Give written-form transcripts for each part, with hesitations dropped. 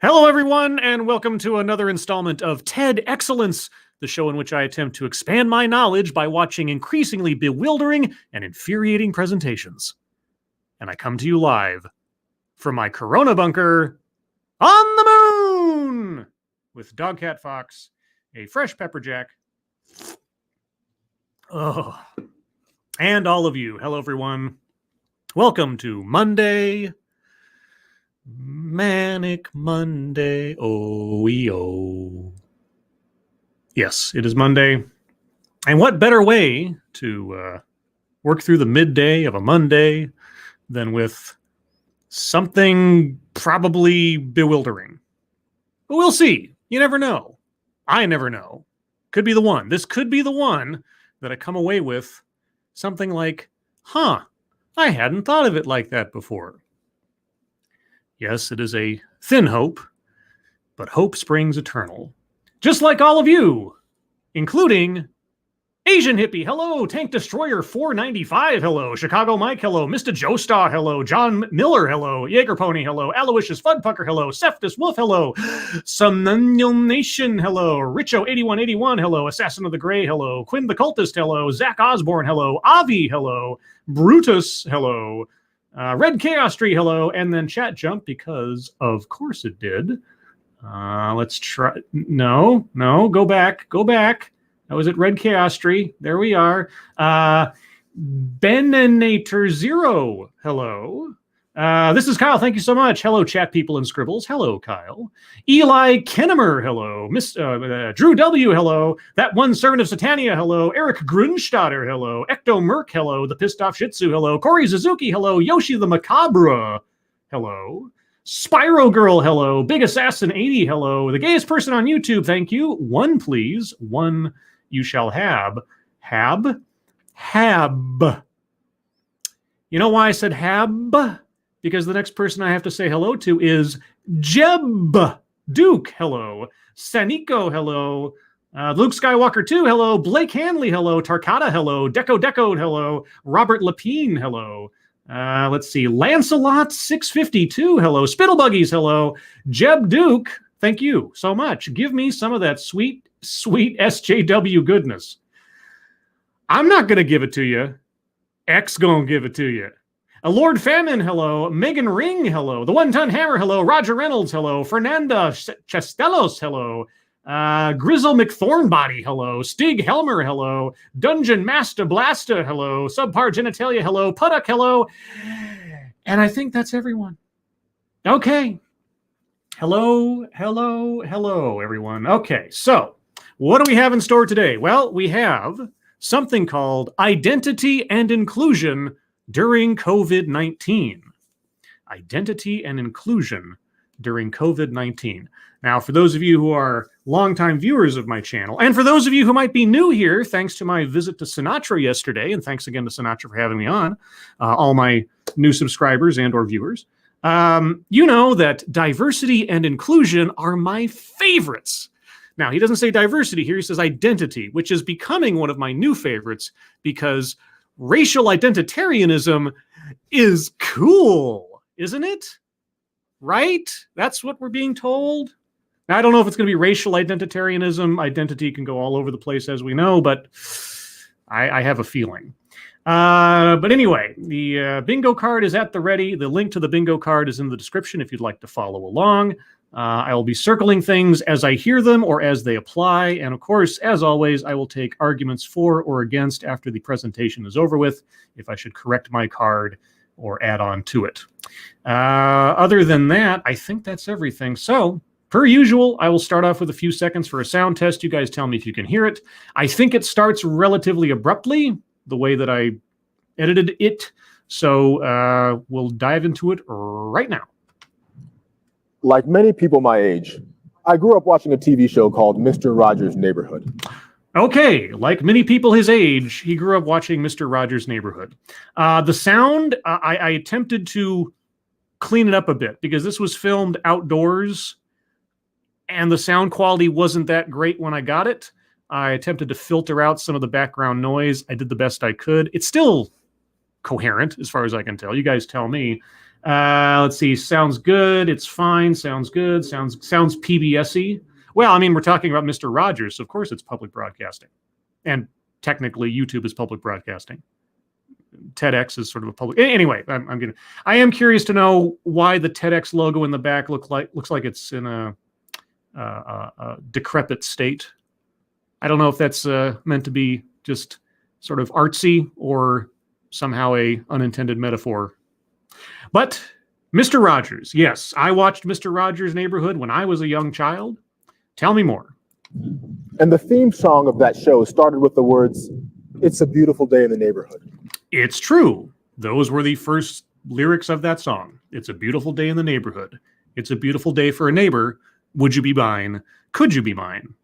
Hello, everyone, and welcome to another installment of TEDXcellence, the show in which I attempt to expand my knowledge by watching increasingly bewildering and infuriating presentations. And I come to you live from my Corona bunker on the moon with Dogcat Fox, a fresh pepper jack. Oh, and all of you. Hello, everyone. Welcome to Monday. Manic Monday, oh. Yes, it is Monday. And what better way to work through the midday of a Monday than with something probably bewildering? But we'll see. You never know. I never know. Could be the one. This could be the one that I come away with something like, I hadn't thought of it like that before. Yes, it is a thin hope, but hope springs eternal. Just like all of you, including Asian Hippie, hello, Tank Destroyer 495, hello, Chicago Mike, hello, Mr. Joestar, hello, John Miller, hello, Jaeger Pony, hello, Aloysius Fudpucker, hello, Cephtus Wolf, hello, Somnonial Nation, hello, Richo8181, hello, Assassin of the Gray, hello, Quinn the Cultist, hello, Zach Osborne, hello, Avi, hello, Brutus, hello, Red Chaos Tree, hello, and then chat jump because of course it did. Let's try. No, go back. That was at Red Chaos Tree. There we are. Benenator Zero, hello. This is Kyle. Thank you so much. Hello, chat people and scribbles. Hello, Kyle. Eli Kennemer, hello. Drew W, hello. That one servant of Satania, hello. Eric Grunstadter, hello. Ecto Merc, hello. The Pissed Off Shih Tzu, hello. Corey Suzuki, hello. Yoshi the Macabre, hello. Spyro Girl, hello. Big Assassin 80, hello. The gayest person on YouTube, thank you. One, please. One you shall have. Hab. You know why I said hab? Because the next person I have to say hello to is Jeb Duke, hello. Saniko, hello. Luke Skywalker 2, hello. Blake Hanley, hello. Tarkata, hello. Deco, hello. Robert Lapine, hello. Let's see. Lancelot 652, hello. Spittlebuggies, hello. Jeb Duke, thank you so much. Give me some of that sweet SJW goodness. I'm not going to give it to you. X gonna give it to you. Lord Famine, hello. Megan Ring, hello. The One Ton Hammer, hello. Roger Reynolds, hello. Fernanda Chastelos, hello. Grizzle McThornbody, hello. Stig Helmer, hello. Dungeon Master Blaster, hello. Subpar Genitalia, hello. Puttock, hello. And I think that's everyone. Okay. Hello, everyone. Okay, so what do we have in store today? Well, we have something called Identity and Inclusion during COVID-19. Identity and inclusion during COVID-19. Now, for those of you who are longtime viewers of my channel, and for those of you who might be new here, thanks to my visit to Sinatra yesterday, and thanks again to Sinatra for having me on, all my new subscribers and or viewers, you know that diversity and inclusion are my favorites. Now, he doesn't say diversity here, he says identity, which is becoming one of my new favorites because racial identitarianism is cool, isn't it? Right? That's what we're being told. Now, I don't know if it's going to be racial identitarianism. Identity can go all over the place, as we know, but I have a feeling. But anyway, the bingo card is at the ready. The link to the bingo card is in the description if you'd like to follow along. I will be circling things as I hear them or as they apply. And of course, as always, I will take arguments for or against after the presentation is over with, if I should correct my card or add on to it. Other than that, I think that's everything. So, per usual, I will start off with a few seconds for a sound test. You guys tell me if you can hear it. I think it starts relatively abruptly, the way that I edited it. So we'll dive into it right now. Like many people my age, I grew up watching a TV show called Mr. Rogers' Neighborhood. Okay, like many people his age, he grew up watching Mr. Rogers' Neighborhood. The sound, I attempted to clean it up a bit because this was filmed outdoors and the sound quality wasn't that great when I got it. I attempted to filter out some of the background noise. I did the best I could. It's still coherent as far as I can tell. You guys tell me. Let's see. Sounds good. It's fine. Sounds good. Sounds PBS-y. Well, I mean, we're talking about Mr. Rogers, so of course it's public broadcasting. And technically, YouTube is public broadcasting. TEDx is sort of a public. Anyway, I am curious to know why the TEDx logo in the back looks like it's in a decrepit state. I don't know if that's meant to be just sort of artsy or somehow a unintended metaphor. But Mr. Rogers, yes, I watched Mr. Rogers' Neighborhood when I was a young child. Tell me more. And the theme song of that show started with the words, "It's a beautiful day in the neighborhood." It's true. Those were the first lyrics of that song. It's a beautiful day in the neighborhood. It's a beautiful day for a neighbor. Would you be mine? Could you be mine?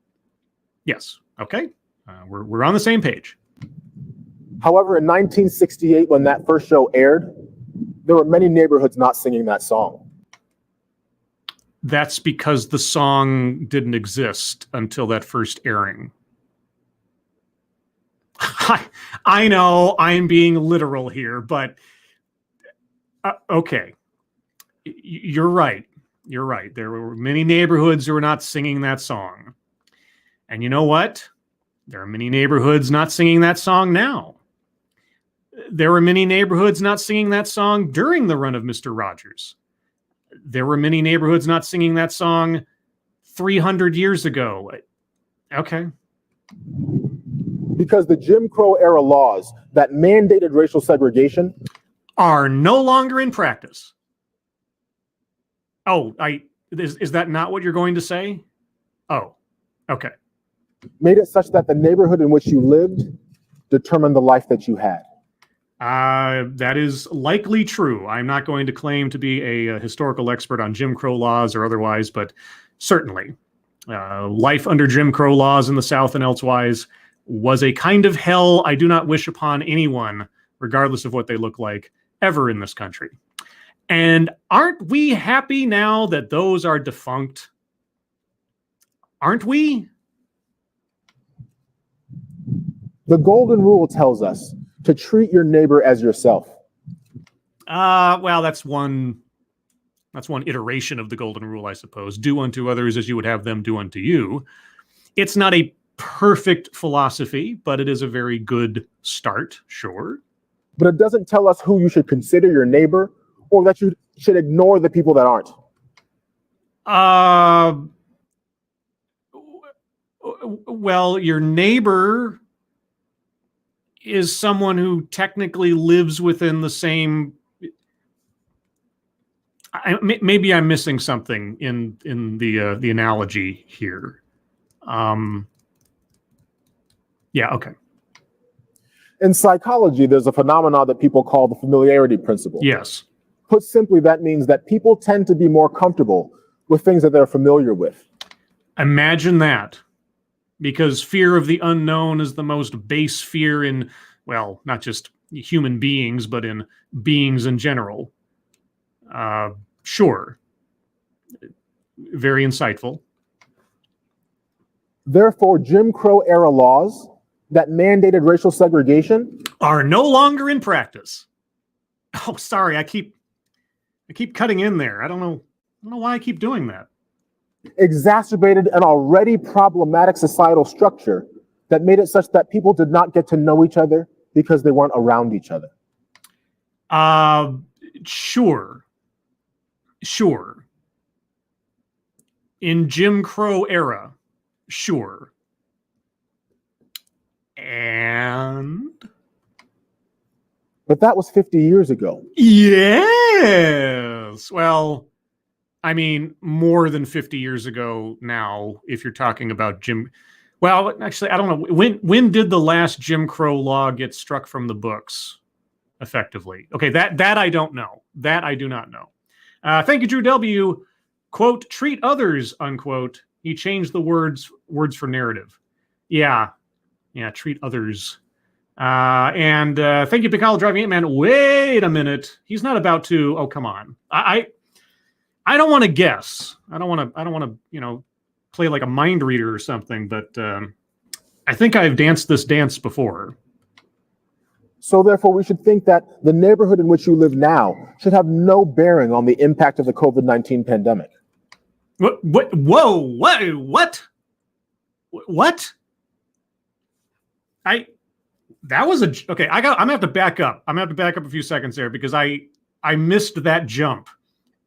Yes. Okay. We're on the same page. However, in 1968, when that first show aired, there were many neighborhoods not singing that song. That's because the song didn't exist until that first airing. I know I'm being literal here, but okay. You're right. You're right. There were many neighborhoods who were not singing that song. And you know what? There are many neighborhoods not singing that song now. There were many neighborhoods not singing that song during the run of Mr. Rogers. There were many neighborhoods not singing that song 300 years ago. Okay. Because the Jim Crow era laws that mandated racial segregation are no longer in practice. Oh, is that not what you're going to say? Oh, okay. Made it such that the neighborhood in which you lived determined the life that you had. That is likely true. I'm not going to claim to be a historical expert on Jim Crow laws or otherwise, but certainly life under Jim Crow laws in the South and elsewise was a kind of hell I do not wish upon anyone, regardless of what they look like, ever in this country. And aren't we happy now that those are defunct? Aren't we? The golden rule tells us to treat your neighbor as yourself. Well, that's one iteration of the golden rule, I suppose. Do unto others as you would have them do unto you. It's not a perfect philosophy, but it is a very good start, sure. But it doesn't tell us who you should consider your neighbor or that you should ignore the people that aren't. Well, your neighbor is someone who technically lives within the same. Maybe I'm missing something in the analogy here. Yeah. Okay. In psychology, there's a phenomenon that people call the familiarity principle. Yes. Put simply, that means that people tend to be more comfortable with things that they're familiar with. Imagine that. Because fear of the unknown is the most base fear in, well, not just human beings, but in beings in general. Sure. Very insightful. Therefore, Jim Crow era laws that mandated racial segregation are no longer in practice. Oh, sorry, I keep cutting in there. I don't know why I keep doing that. Exacerbated an already problematic societal structure that made it such that people did not get to know each other because they weren't around each other. Sure. In Jim Crow era, sure. But that was 50 years ago. Yes. Well, I mean, more than 50 years ago now, if you're talking about Jim. Well, actually, I don't know. When did the last Jim Crow law get struck from the books effectively? Okay, that I don't know. That I do not know. Thank you, Drew W. Quote, treat others, unquote. He changed the words for narrative. Yeah, treat others. And thank you, Picalo Driving 8-Man. Wait a minute. He's not about to. Oh, come on. I don't want to guess. I don't want to, play like a mind reader or something, but I think I've danced this dance before. So therefore, we should think that the neighborhood in which you live now should have no bearing on the impact of the COVID-19 pandemic. What? Whoa! What? What? That was okay. I'm gonna have to back up. I'm gonna have to back up a few seconds there because I missed that jump.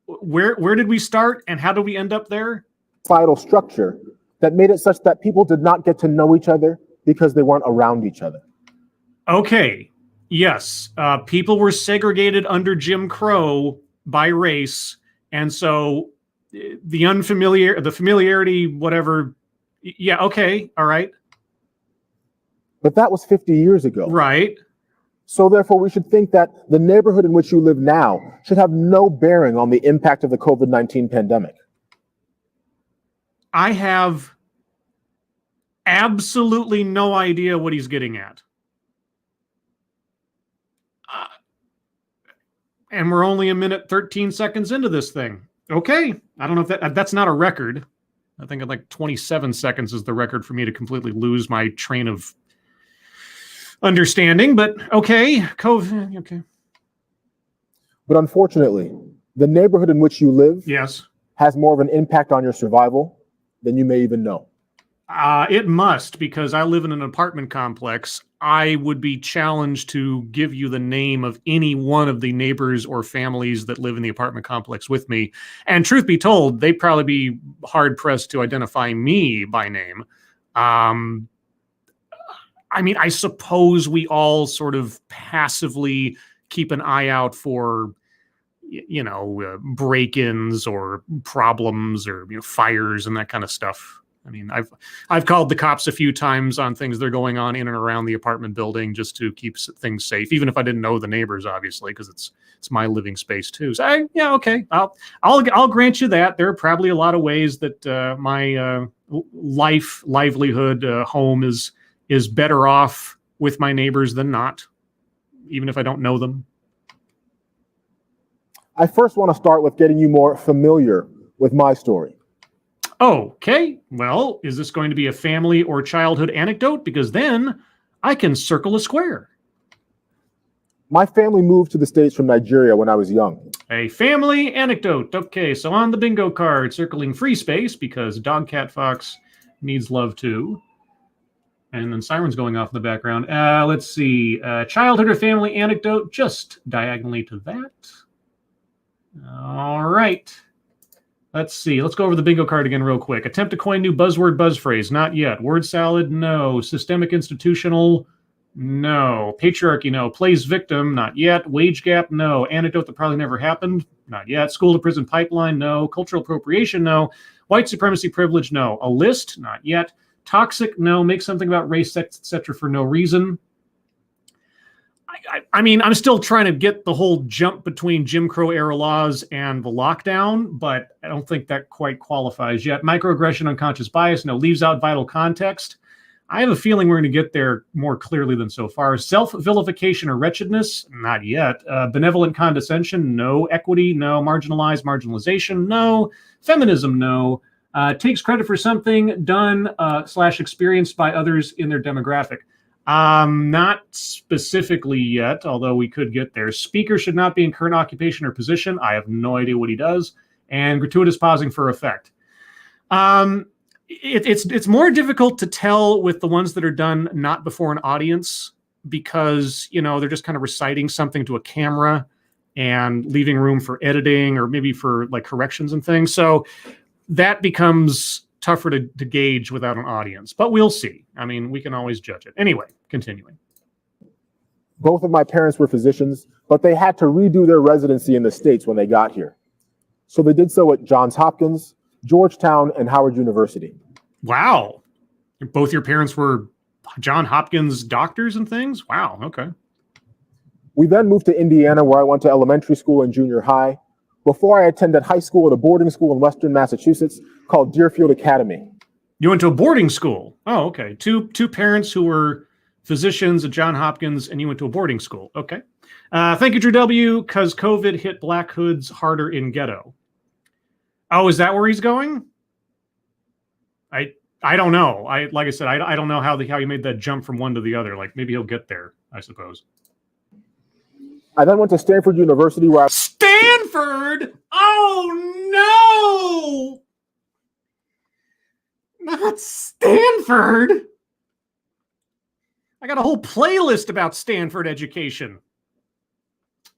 Where did we start and how did we end up there? Societal structure that made it such that people did not get to know each other because they weren't around each other. Okay. Yes. People were segregated under Jim Crow by race, and so the familiarity, whatever. Yeah. Okay. All right. But that was 50 years ago. Right. So therefore, we should think that the neighborhood in which you live now should have no bearing on the impact of the COVID-19 pandemic. I have absolutely no idea what he's getting at. And we're only a minute 13 seconds into this thing. Okay. I don't know if that's not a record. I think like 27 seconds is the record for me to completely lose my train of understanding, but okay. COVID, okay. But unfortunately, the neighborhood in which you live yes has more of an impact on your survival than you may even know. It must, because I live in an apartment complex. I would be challenged to give you the name of any one of the neighbors or families that live in the apartment complex with me. And truth be told, they'd probably be hard-pressed to identify me by name. I mean, I suppose we all sort of passively keep an eye out for, break-ins or problems or fires and that kind of stuff. I mean, I've called the cops a few times on things that are going on in and around the apartment building just to keep things safe, even if I didn't know the neighbors, obviously, because it's my living space too. So okay, I'll grant you that there are probably a lot of ways that my livelihood, home is better off with my neighbors than not, even if I don't know them. I first want to start with getting you more familiar with my story. Okay, well, is this going to be a family or childhood anecdote? Because then I can circle a square. My family moved to the States from Nigeria when I was young. A family anecdote. Okay, so on the bingo card, circling free space because Dog Cat Fox needs love too. And then sirens going off in the background. Let's see. Childhood or family anecdote, just diagonally to that. All right. Let's see. Let's go over the bingo card again real quick. Attempt to coin new buzzword, buzz phrase. Not yet. Word salad, no. Systemic institutional, no. Patriarchy, no. Plays victim, not yet. Wage gap, no. Anecdote that probably never happened, not yet. School to prison pipeline, no. Cultural appropriation, no. White supremacy privilege, no. A list, not yet. Toxic, no. Make something about race, sex, etc. for no reason. I mean, I'm still trying to get the whole jump between Jim Crow era laws and the lockdown, but I don't think that quite qualifies yet. Microaggression, unconscious bias, no. Leaves out vital context. I have a feeling we're going to get there more clearly than so far. Self-vilification or wretchedness, not yet. Benevolent condescension, no. Equity, no. Marginalization, no. Feminism, no. Takes credit for something done / experienced by others in their demographic. Not specifically yet, although we could get there. Speaker should not be in current occupation or position. I have no idea what he does. And gratuitous pausing for effect. It's more difficult to tell with the ones that are done not before an audience because, they're just kind of reciting something to a camera and leaving room for editing or maybe for like corrections and things. So that becomes tougher to gauge without an audience, but we'll see. I mean, we can always judge it. Anyway, continuing. Both of my parents were physicians, but they had to redo their residency in the States when they got here. So they did so at Johns Hopkins, Georgetown, and Howard University. Wow. Both your parents were Johns Hopkins doctors and things? Wow, okay. We then moved to Indiana, where I went to elementary school and junior high, before I attended high school at a boarding school in Western Massachusetts called Deerfield Academy. You went to a boarding school? Oh, okay. Two parents who were physicians at Johns Hopkins, and you went to a boarding school. Okay. Thank you, Drew W., because COVID hit Black hoods harder in ghetto. Oh, is that where he's going? I don't know. Like I said, I don't know how he made that jump from one to the other. Like maybe he'll get there, I suppose. I then went to Stanford University where I... Stanford? Oh, no! Not Stanford! I got a whole playlist about Stanford education.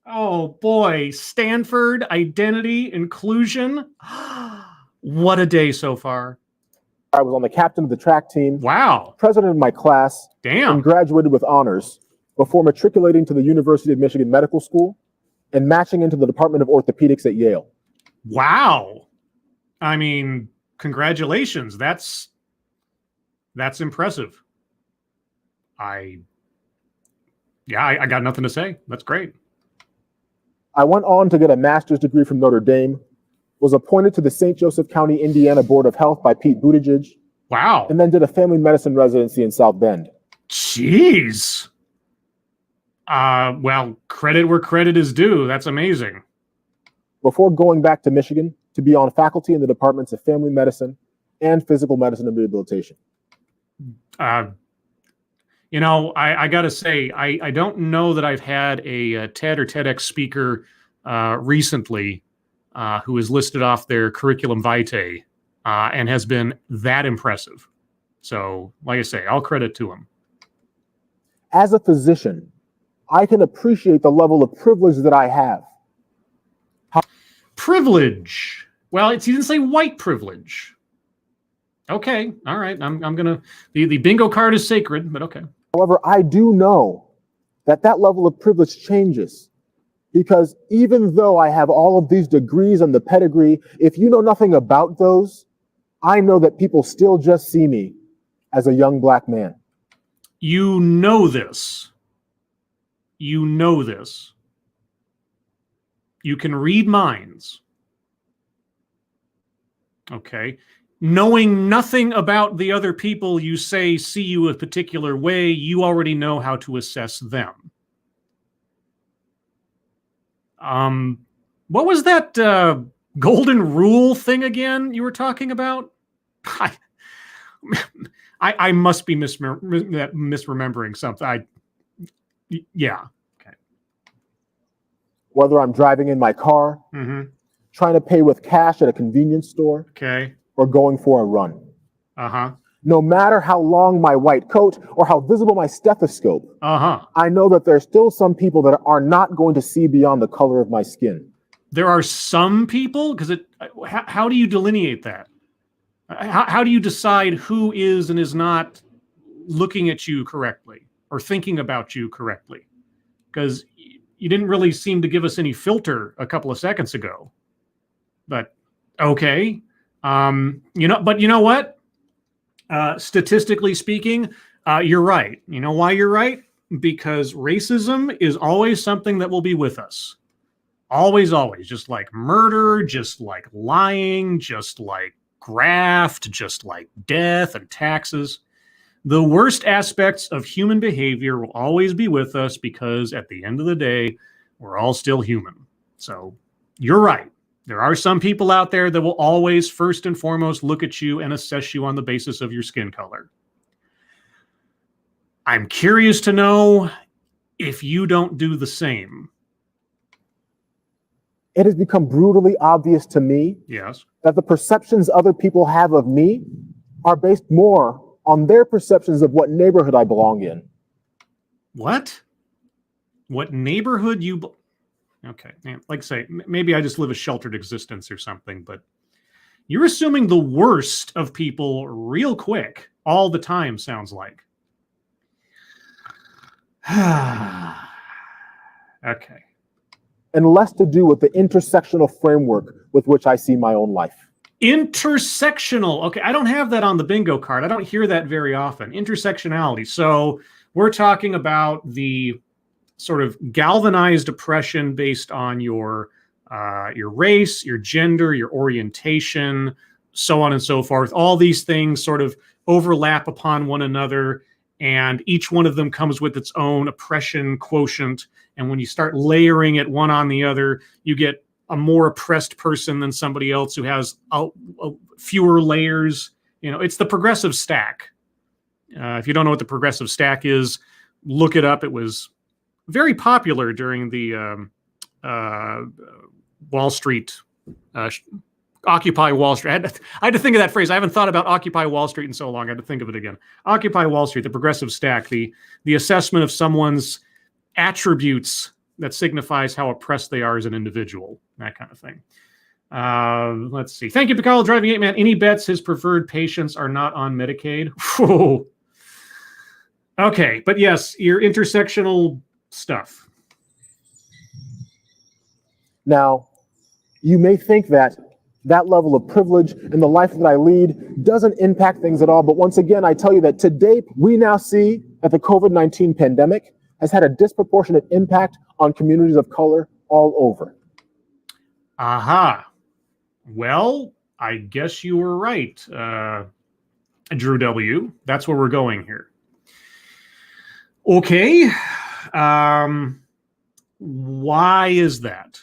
Oh, boy. Stanford, identity, inclusion. What a day so far. I was on the captain of the track team. Wow. President of my class. Damn. And graduated with honors before matriculating to the University of Michigan Medical School and matching into the Department of Orthopedics at Yale. Wow. I mean, congratulations. That's impressive. I got nothing to say. That's great. I went on to get a master's degree from Notre Dame, was appointed to the St. Joseph County, Indiana Board of Health by Pete Buttigieg. Wow. And then did a family medicine residency in South Bend. Jeez. Well, credit where credit is due. That's amazing. Before going back to Michigan to be on faculty in the departments of family medicine and physical medicine and rehabilitation. You know, I got to say, I don't know that I've had a TED or TEDx speaker recently who has listed off their curriculum vitae and has been that impressive. So, like I say, all credit to him. As a physician, I can appreciate the level of privilege that I have. Privilege. Well, he didn't say white privilege. Okay, all right. I'm gonna. The bingo card is sacred, but okay. However, I do know that level of privilege changes, because even though I have all of these degrees and the pedigree, if you know nothing about those, I know that people still just see me as a young black man. You know this. You know this. You can read minds. Okay. Knowing nothing about the other people you say see you a particular way, you already know how to assess them. What was that golden rule thing again you were talking about? I must be misremembering something. Yeah. Okay. Whether I'm driving in my car, trying to pay with cash at a convenience store, okay, or going for a run. No matter how long my white coat or how visible my stethoscope, I know that there's still some people that are not going to see beyond the color of my skin. There are some people? Because how do you delineate that? How do you decide who is and is not looking at you correctly or thinking about you correctly? Because you didn't really seem to give us any filter a couple of seconds ago. But okay. But you know what? Statistically speaking, you're right. You know why you're right? Because racism is always something that will be with us. Always, always. Just like murder, just like lying, just like graft, just like death and taxes. The worst aspects of human behavior will always be with us because at the end of the day, we're all still human. So you're right. There are some people out there that will always, first and foremost, look at you and assess you on the basis of your skin color. I'm curious to know if you don't do the same. It has become brutally obvious to me, yes, that the perceptions other people have of me are based more on their perceptions of what neighborhood I belong in. What? What neighborhood you... Okay, like I say, maybe I just live a sheltered existence or something, but you're assuming the worst of people real quick all the time, sounds like. Okay. And less to do with the intersectional framework with which I see my own life. Intersectional. Okay, I don't have that on the bingo card. I don't hear that very often. Intersectionality. So we're talking about the sort of galvanized oppression based on your race, your gender, your orientation, so on and so forth. All these things sort of overlap upon one another, and each one of them comes with its own oppression quotient. And when you start layering it one on the other, you get a more oppressed person than somebody else who has fewer layers. You know, it's the progressive stack. If you don't know what the progressive stack is, look it up. It was very popular during the Wall Street, Occupy Wall Street. I had to think of that phrase. I haven't thought about Occupy Wall Street in so long. I had to think of it again. Occupy Wall Street, the progressive stack, the assessment of someone's attributes that signifies how oppressed they are as an individual, that kind of thing. Let's see. Thank you, Picard Driving 8 Man. Any bets his preferred patients are not on Medicaid? Whoa. Okay, but yes, your intersectional stuff. Now, you may think that that level of privilege in the life that I lead doesn't impact things at all. But once again, I tell you that to date, we now see that the COVID-19 pandemic has had a disproportionate impact on communities of color all over. Aha. Well, I guess you were right, Drew W. That's where we're going here. Okay. Why is that?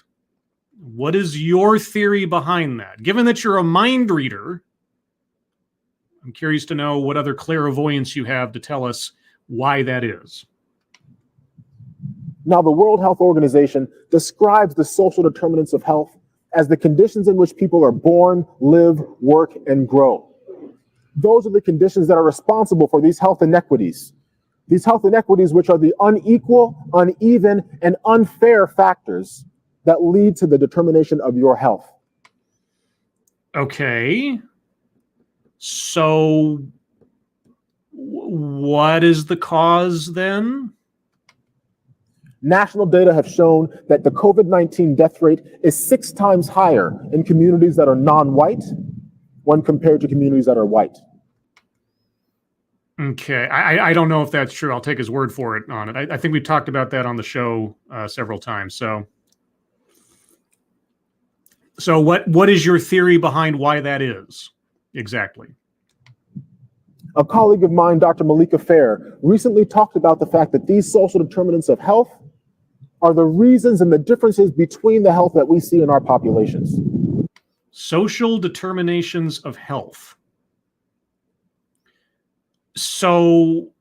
What is your theory behind that? Given that you're a mind reader, I'm curious to know what other clairvoyance you have to tell us why that is. Now, the World Health Organization describes the social determinants of health as the conditions in which people are born, live, work, and grow. Those are the conditions that are responsible for these health inequities. These health inequities, which are the unequal, uneven, and unfair factors that lead to the determination of your health. Okay. So what is the cause then? National data have shown that the COVID-19 death rate is 6 times higher in communities that are non-white when compared to communities that are white. Okay. I don't know if that's true. I'll take his word for it on it. I think we talked about that on the show several times. So what is your theory behind why that is exactly? A colleague of mine, Dr. Malika Fair, recently talked about the fact that these social determinants of health are the reasons and the differences between the health that we see in our populations. Social determinations of health. So,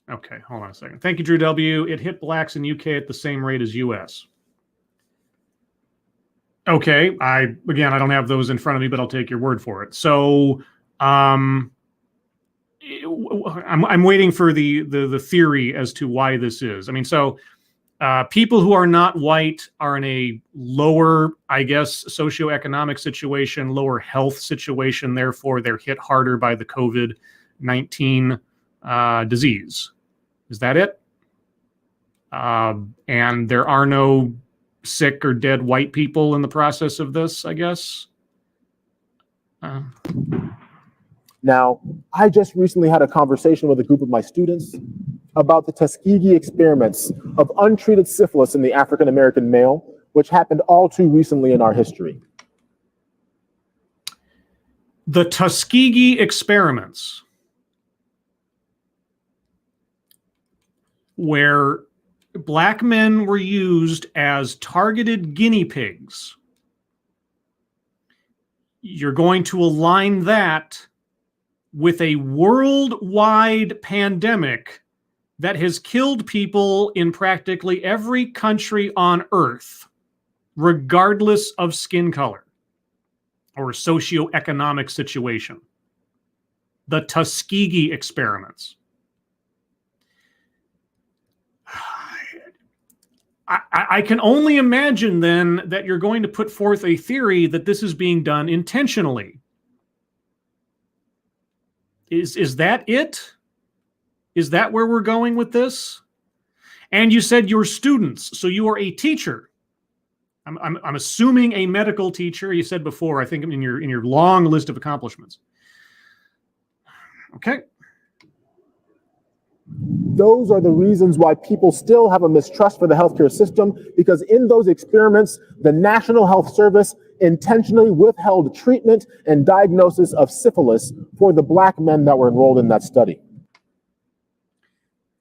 okay, hold on a second. Thank you, Drew W. It hit blacks in UK at the same rate as US. Okay, I don't have those in front of me, but I'll take your word for it. So, I'm waiting for the theory as to why this is. I mean, so people who are not white are in a lower, I guess, socioeconomic situation, lower health situation. Therefore, they're hit harder by the COVID-19 disease. Is that it? And there are no sick or dead white people in the process of this, I guess. Now, I just recently had a conversation with a group of my students about the Tuskegee Experiments of untreated syphilis in the African American male, which happened all too recently in our history. The Tuskegee Experiments, where black men were used as targeted guinea pigs. You're going to align that with a worldwide pandemic that has killed people in practically every country on earth, regardless of skin color or socioeconomic situation. The Tuskegee Experiments. I can only imagine then that you're going to put forth a theory that this is being done intentionally. Is that it? Is that where we're going with this? And you said you're students, so you are a teacher. I'm assuming a medical teacher. You said before, I think in your long list of accomplishments. Okay. Those are the reasons why people still have a mistrust for the healthcare system, because in those experiments, the National Health Service intentionally withheld treatment and diagnosis of syphilis for the black men that were enrolled in that study.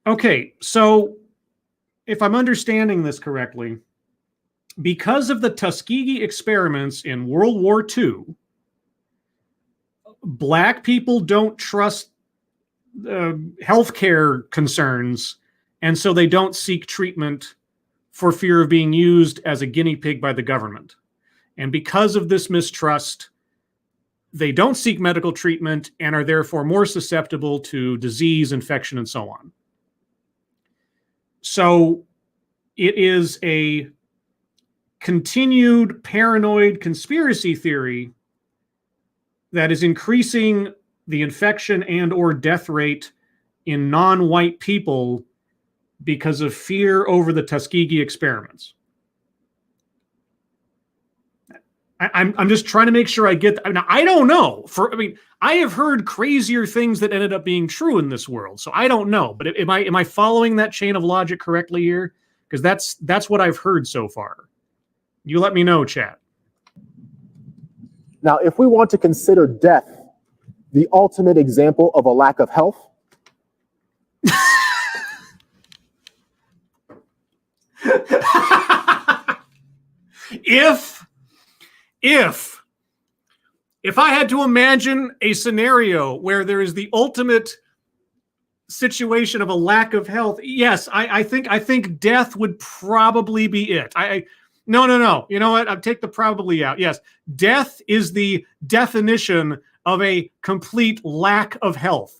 Okay, so if I'm understanding this correctly, because of the Tuskegee experiments in World War II, black people don't trust healthcare concerns And so they don't seek treatment for fear of being used as a guinea pig by the government. And because of this mistrust, they don't seek medical treatment and are therefore more susceptible to disease, infection, and so on. So it is a continued paranoid conspiracy theory that is increasing the infection and or death rate in non-white people because of fear over the Tuskegee experiments. I'm just trying to make sure I get. Now, I don't know. I have heard crazier things that ended up being true in this world, so I don't know. But am I following that chain of logic correctly here? Because that's what I've heard so far. You let me know, chat. Now, if we want to consider death the ultimate example of a lack of health, if I had to imagine a scenario where there is the ultimate situation of a lack of health, yes, I think death would probably be it. No. You know what? I'll take the probably out. Yes, death is the definition of a complete lack of health.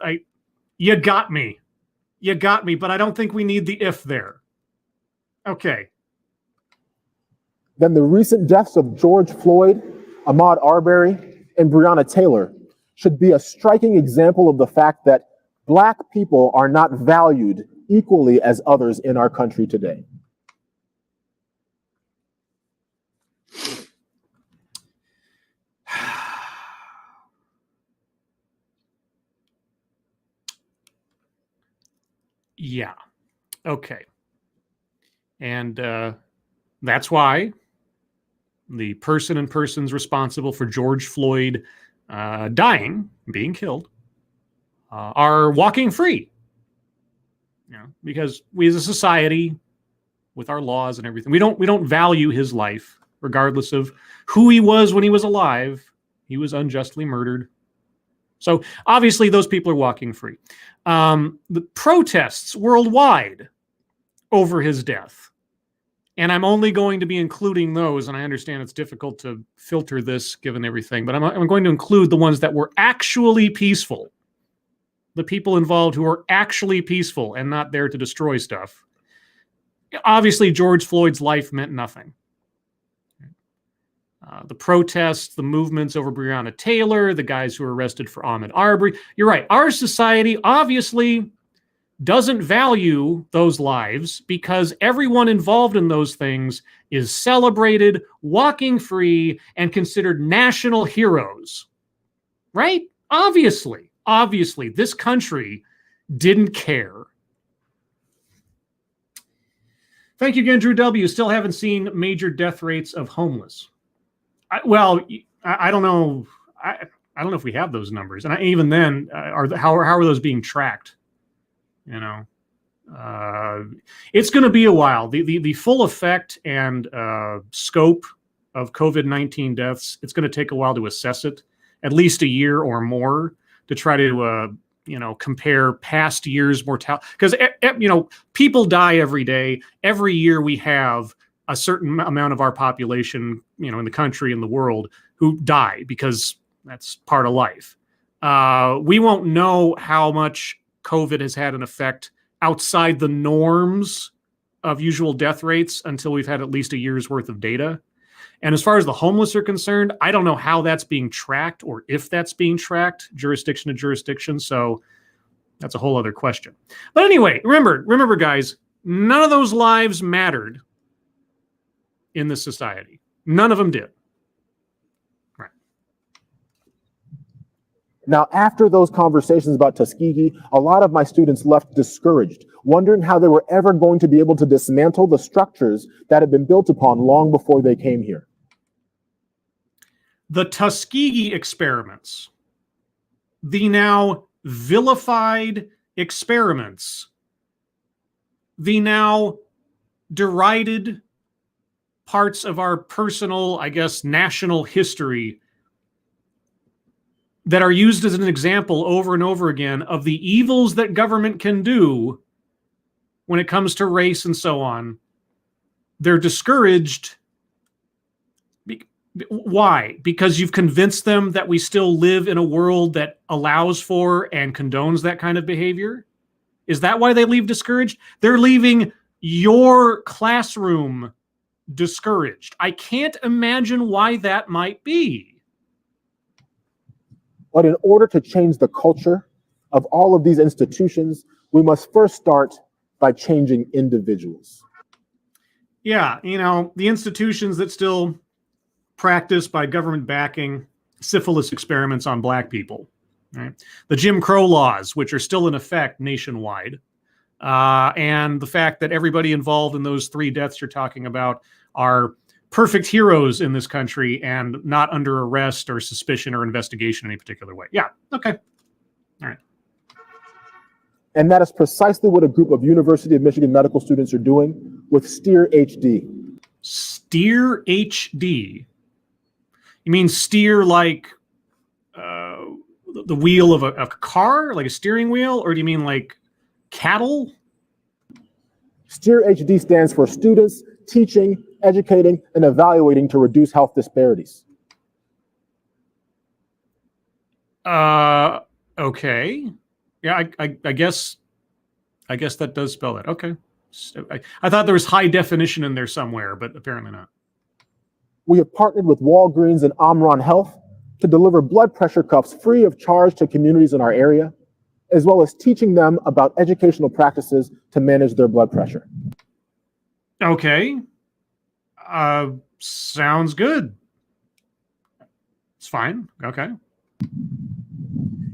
You got me, but I don't think we need the if there. Okay. then the recent deaths of George Floyd, Ahmaud Arbery, and Breonna Taylor should be a striking example of the fact that Black people are not valued equally as others in our country today. Yeah. Okay. And that's why the person and persons responsible for George Floyd dying, being killed, are walking free. You know, because we as a society, with our laws and everything, we don't value his life, regardless of who he was when he was alive. He was unjustly murdered. So obviously those people are walking free. The protests worldwide over his death, and I'm only going to be including those, and I understand it's difficult to filter this given everything, but I'm going to include the ones that were actually peaceful. The people involved who are actually peaceful and not there to destroy stuff. Obviously, George Floyd's life meant nothing. The protests, the movements over Breonna Taylor, the guys who were arrested for Ahmaud Arbery. You're right. Our society obviously doesn't value those lives because everyone involved in those things is celebrated, walking free, and considered national heroes. Right? Obviously, this country didn't care. Thank you again, Drew W. Still haven't seen major death rates of homeless. I don't know. I don't know if we have those numbers, and even then, how are those being tracked? You know, it's going to be a while. The full effect and scope of COVID-19 deaths, it's going to take a while to assess it, at least a year or more, to try to compare past years' mortality. Because people die every day. Every year we have a certain amount of our population, in the country and the world, who die because that's part of life. We won't know how much COVID has had an effect outside the norms of usual death rates until we've had at least a year's worth of data. And as far as the homeless are concerned, I don't know how that's being tracked or if that's being tracked jurisdiction to jurisdiction. So that's a whole other question. But anyway, remember guys, none of those lives mattered in this society. None of them did. Right. Now, after those conversations about Tuskegee, a lot of my students left discouraged, wondering how they were ever going to be able to dismantle the structures that had been built upon long before they came here. The Tuskegee Experiments, the now vilified experiments, the now derided parts of our personal, national history that are used as an example over and over again of the evils that government can do when it comes to race and so on, they're discouraged. Why? Because you've convinced them that we still live in a world that allows for and condones that kind of behavior? Is that why they leave discouraged? They're leaving your classroom discouraged. I can't imagine why that might be. But in order to change the culture of all of these institutions, we must first start by changing individuals. Yeah, the institutions that still practice by government backing syphilis experiments on black people, right? The Jim Crow laws, which are still in effect nationwide, and the fact that everybody involved in those 3 deaths you're talking about are perfect heroes in this country and not under arrest or suspicion or investigation in any particular way. Yeah, okay. All right. And that is precisely what a group of University of Michigan medical students are doing with Steer HD. Steer HD? You mean steer like the wheel of a car, like a steering wheel? Or do you mean like cattle? Steer HD stands for Students Teaching, Educating, and Evaluating to Reduce Health Disparities. Okay. Yeah, I guess that does spell that. Okay. I thought there was high definition in there somewhere, but apparently not. We have partnered with Walgreens and Omron Health to deliver blood pressure cuffs free of charge to communities in our area, as well as teaching them about educational practices to manage their blood pressure. Okay. Sounds good. It's fine. Okay.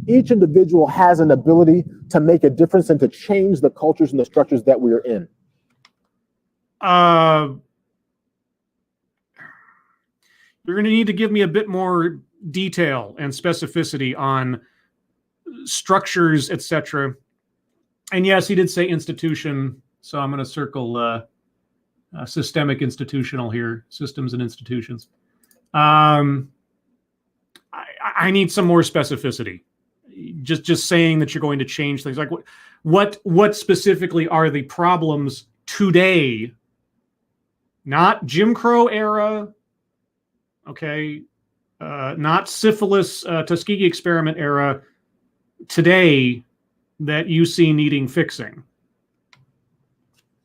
Each individual has an ability to make a difference and to change the cultures and the structures that we are in. You're going to need to give me a bit more detail and specificity on structures, etc. And yes, he did say institution, so I'm going to circle systemic institutional here, systems and institutions. I need some more specificity. Just saying that you're going to change things, like what specifically are the problems today? Not Jim Crow era, okay, not syphilis, Tuskegee experiment era, today, that you see needing fixing.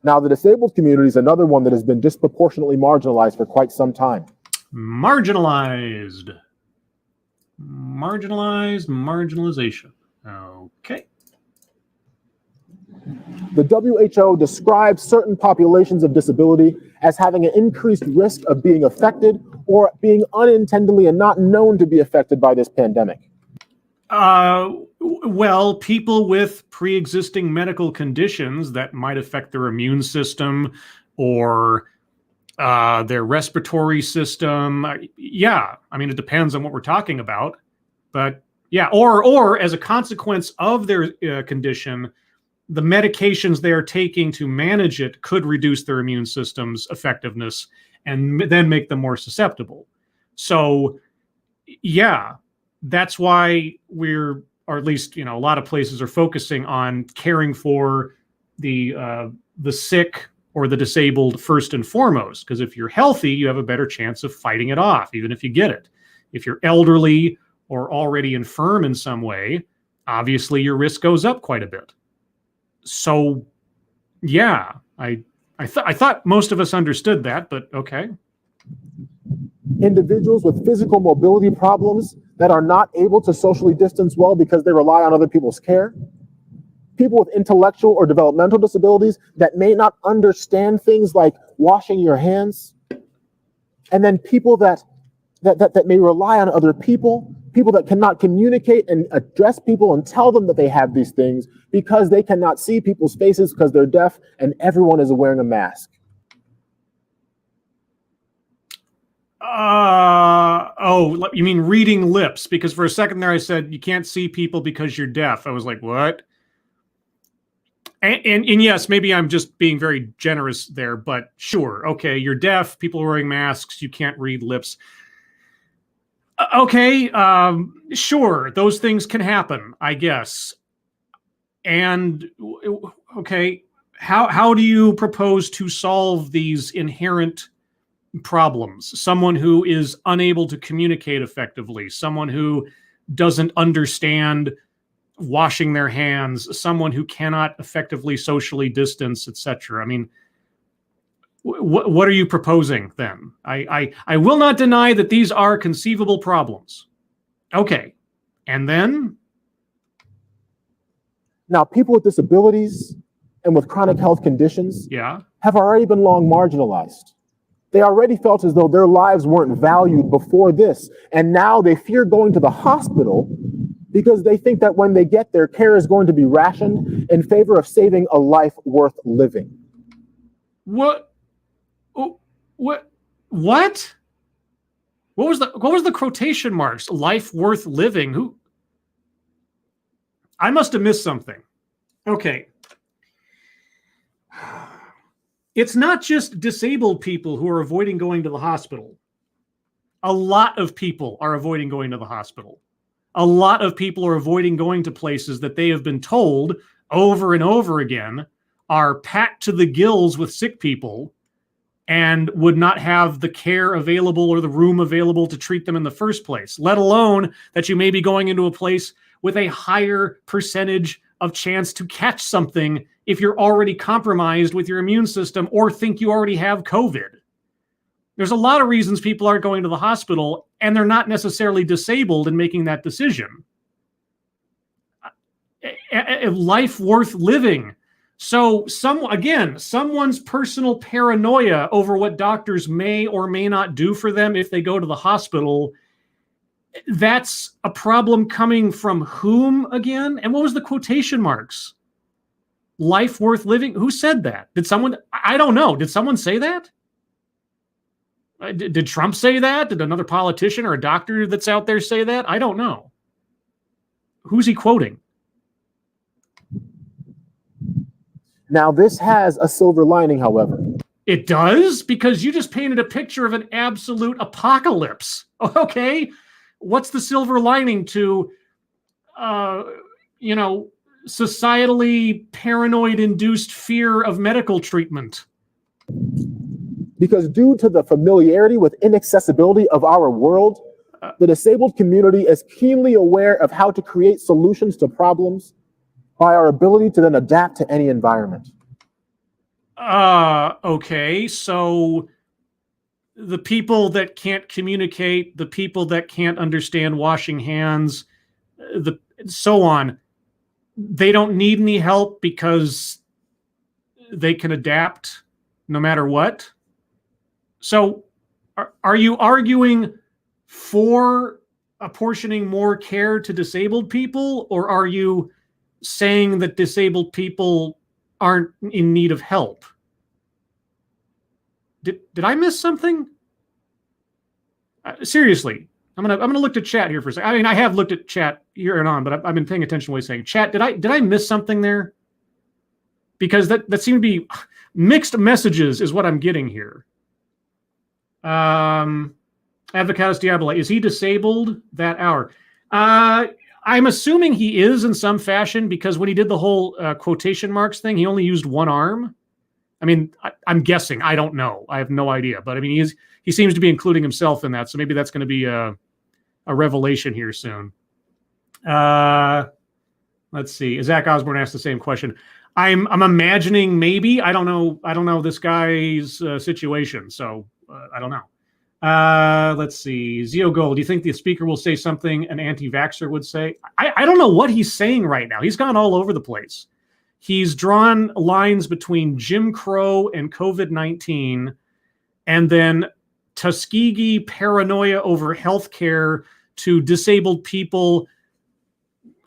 Now, the disabled community is another one that has been disproportionately marginalized for quite some time. Marginalized. Marginalization. Okay. The WHO describes certain populations of disability as having an increased risk of being affected or being unintentionally and not known to be affected by this pandemic. Well, people with pre-existing medical conditions that might affect their immune system or their respiratory system. Yeah, I mean, it depends on what we're talking about. But yeah, or as a consequence of their condition, the medications they are taking to manage it could reduce their immune system's effectiveness and then make them more susceptible. So yeah, that's why or at least, a lot of places are focusing on caring for the sick or the disabled first and foremost, because if you're healthy, you have a better chance of fighting it off, even if you get it. If you're elderly or already infirm in some way, obviously your risk goes up quite a bit. So yeah, I thought most of us understood that, but okay. Individuals with physical mobility problems that are not able to socially distance well because they rely on other people's care. People with intellectual or developmental disabilities that may not understand things like washing your hands. And then people that may rely on other people that cannot communicate and address people and tell them that they have these things because they cannot see people's faces because they're deaf and everyone is wearing a mask. Oh, you mean reading lips? Because for a second there I said you can't see people because you're deaf. I was like, what? And yes, maybe I'm just being very generous there, but sure. Okay, you're deaf, people are wearing masks, you can't read lips. Okay, sure, those things can happen, I guess. And okay, how do you propose to solve these inherent problems? Someone who is unable to communicate effectively, someone who doesn't understand washing their hands, someone who cannot effectively socially distance, etc. I mean, what are you proposing then? I will not deny that these are conceivable problems. Okay, and then? Now, people with disabilities and with chronic health conditions have already been long marginalized. They already felt as though their lives weren't valued before this, and now they fear going to the hospital because they think that when they get there, care is going to be rationed in favor of saving a life worth living. What? What? What? What was the quotation marks? Life worth living? Who? I must have missed something. Okay. It's not just disabled people who are avoiding going to the hospital. A lot of people are avoiding going to the hospital. A lot of people are avoiding going to places that they have been told over and over again are packed to the gills with sick people and would not have the care available or the room available to treat them in the first place, let alone that you may be going into a place with a higher percentage of chance to catch something if you're already compromised with your immune system or think you already have COVID. There's a lot of reasons people aren't going to the hospital, and they're not necessarily disabled in making that decision. A life worth living. So someone's personal paranoia over what doctors may or may not do for them if they go to the hospital, that's a problem coming from whom again? And what was the quotation marks? Life worth living? Who said that? Did someone? I don't know. Did someone say that? Did Trump say that? Did another politician or a doctor that's out there say that? I don't know. Who's he quoting? Now, this has a silver lining, however. It does? Because you just painted a picture of an absolute apocalypse. Okay. What's the silver lining to, societally paranoid-induced fear of medical treatment? Because due to the familiarity with inaccessibility of our world, the disabled community is keenly aware of how to create solutions to problems by our ability to then adapt to any environment. Okay, so the people that can't communicate, the people that can't understand washing hands, so on, they don't need any help because they can adapt no matter what? So are you arguing for apportioning more care to disabled people, or are you saying that disabled people aren't in need of help? Did I miss something? Seriously, I'm gonna look at chat here for a second. I mean, I have looked at chat here and on, but I've been paying attention to what he's saying. Chat, did I miss something there? Because that seemed to be mixed messages is what I'm getting here. Advocatus Diablo, is he disabled that hour? I'm assuming he is in some fashion, because when he did the whole quotation marks thing, he only used one arm. I mean, I'm guessing. I don't know. I have no idea. But I mean, he seems to be including himself in that. So maybe that's going to be a revelation here soon. Let's see. Zach Osborne asked the same question. I'm imagining maybe. I don't know this guy's situation. So I don't know. Let's see. Zio Gold, do you think the speaker will say something an anti-vaxxer would say? I don't know what he's saying right now. He's gone all over the place. He's drawn lines between Jim Crow and COVID-19, and then Tuskegee paranoia over healthcare to disabled people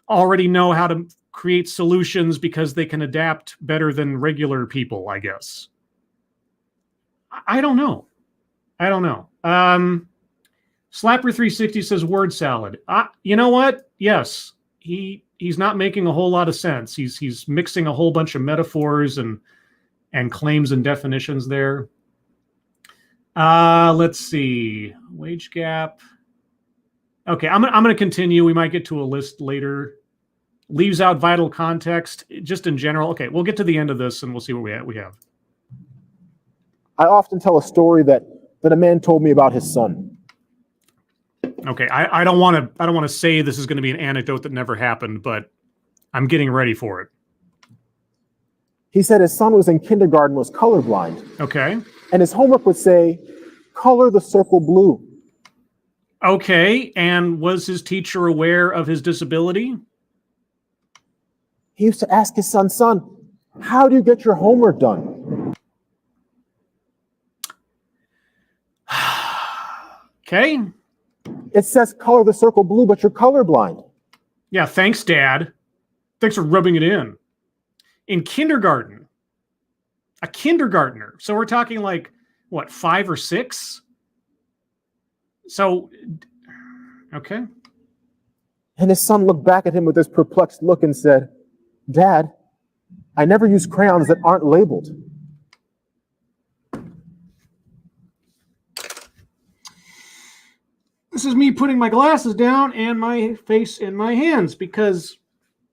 already know how to create solutions because they can adapt better than regular people, I guess. I don't know. Slapper360 says word salad. You know what? Yes, he's not making a whole lot of sense. He's mixing a whole bunch of metaphors and claims and definitions there. Let's see. Wage gap. Okay, I'm gonna continue. We might get to a list later. leaves out vital context, just in general. Okay, we'll get to the end of this and we'll see what we have. I often tell a story that a man told me about his son. Okay, I don't want to say this is going to be an anecdote that never happened, but I'm getting ready for it. He said his son was in kindergarten, was colorblind. Okay. And his homework would say, color the circle blue. Okay, and was his teacher aware of his disability? He used to ask his son, how do you get your homework done? Okay. It says color the circle blue, but you're colorblind. Yeah, thanks, Dad. Thanks for rubbing it in. In kindergarten, a kindergartner. So we're talking like, what, 5 or 6? So, okay. And his son looked back at him with this perplexed look and said, Dad, I never use crayons that aren't labeled. This is me putting my glasses down and my face in my hands because,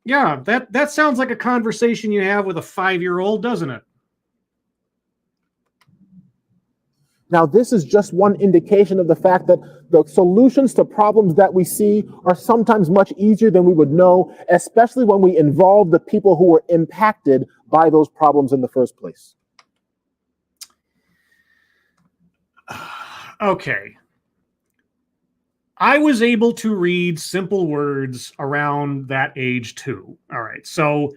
yeah, that sounds like a conversation you have with a 5-year-old, doesn't it? Now, this is just one indication of the fact that the solutions to problems that we see are sometimes much easier than we would know, especially when we involve the people who were impacted by those problems in the first place. Okay. I was able to read simple words around that age too. All right. So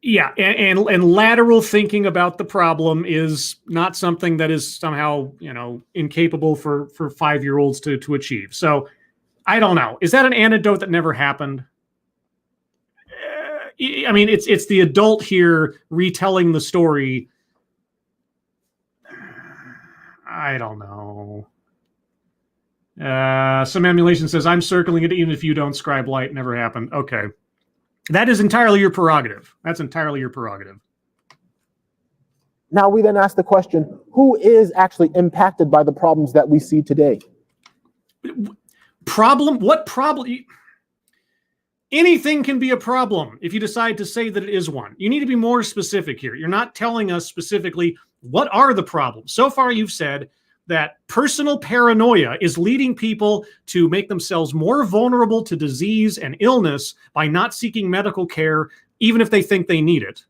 yeah, and lateral thinking about the problem is not something that is somehow, incapable for 5-year-olds to achieve. So I don't know. Is that an anecdote that never happened? I mean, it's the adult here retelling the story. I don't know. Some emulation says, I'm circling it even if you don't scribe light. Never happened. Okay. That is entirely your prerogative. That's entirely your prerogative. Now we then ask the question, who is actually impacted by the problems that we see today? Problem? What problem? Anything can be a problem if you decide to say that it is one. You need to be more specific here. You're not telling us specifically what are the problems. So far, you've said that personal paranoia is leading people to make themselves more vulnerable to disease and illness by not seeking medical care, even if they think they need it.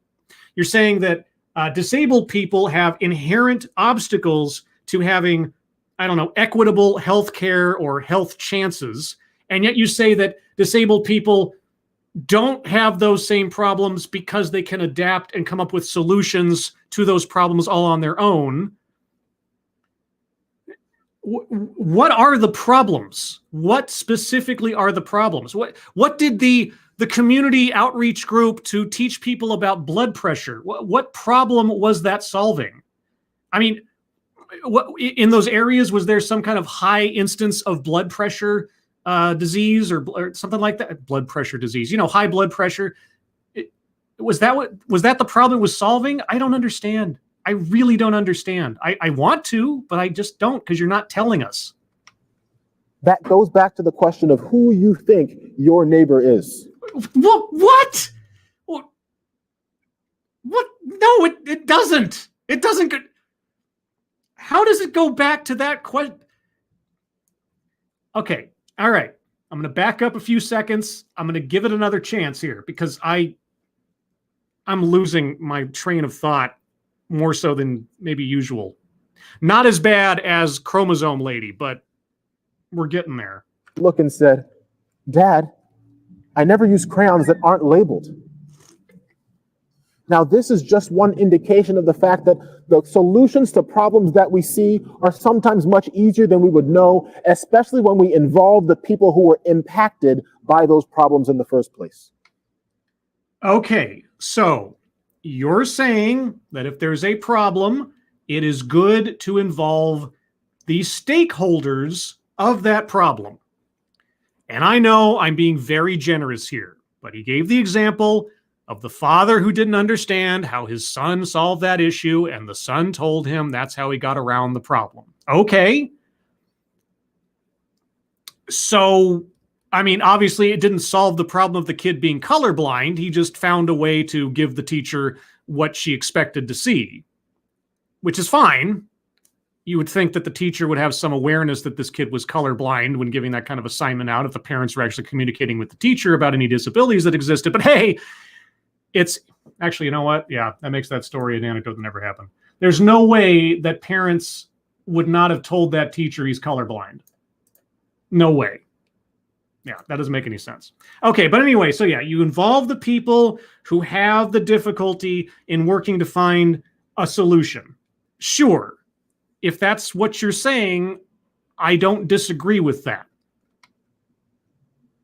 You're saying that disabled people have inherent obstacles to having, equitable health care or health chances. And yet you say that disabled people don't have those same problems because they can adapt and come up with solutions to those problems all on their own. What are the problems? What specifically are the problems? What did the community outreach group to teach people about blood pressure? What problem was that solving? I mean, in those areas, was there some kind of high instance of blood pressure disease or something like that? Blood pressure disease, high blood pressure. Was that the problem it was solving? I don't understand. I really don't understand. I want to, but I just don't, because you're not telling us. That goes back to the question of who you think your neighbor is. What? What? No, it doesn't. It doesn't go. How does it go back to that question? Okay. All right. I'm going to back up a few seconds. I'm going to give it another chance here because I'm losing my train of thought more so than maybe usual. Not as bad as Chromosome Lady, but we're getting there. Look and said, Dad, I never use crayons that aren't labeled. Now, this is just one indication of the fact that the solutions to problems that we see are sometimes much easier than we would know, especially when we involve the people who were impacted by those problems in the first place. Okay, so you're saying that if there's a problem, it is good to involve the stakeholders of that problem. And I know I'm being very generous here, but he gave the example of the father who didn't understand how his son solved that issue, and the son told him that's how he got around the problem. Okay. So, I mean, obviously it didn't solve the problem of the kid being colorblind. He just found a way to give the teacher what she expected to see, which is fine. You would think that the teacher would have some awareness that this kid was colorblind when giving that kind of assignment out, if the parents were actually communicating with the teacher about any disabilities that existed. But hey, it's actually, you know what? Yeah, that makes that story an anecdote that never happened. There's no way that parents would not have told that teacher he's colorblind. No way. Yeah, that doesn't make any sense. Okay, but anyway, so yeah, you involve the people who have the difficulty in working to find a solution. Sure, if that's what you're saying, I don't disagree with that.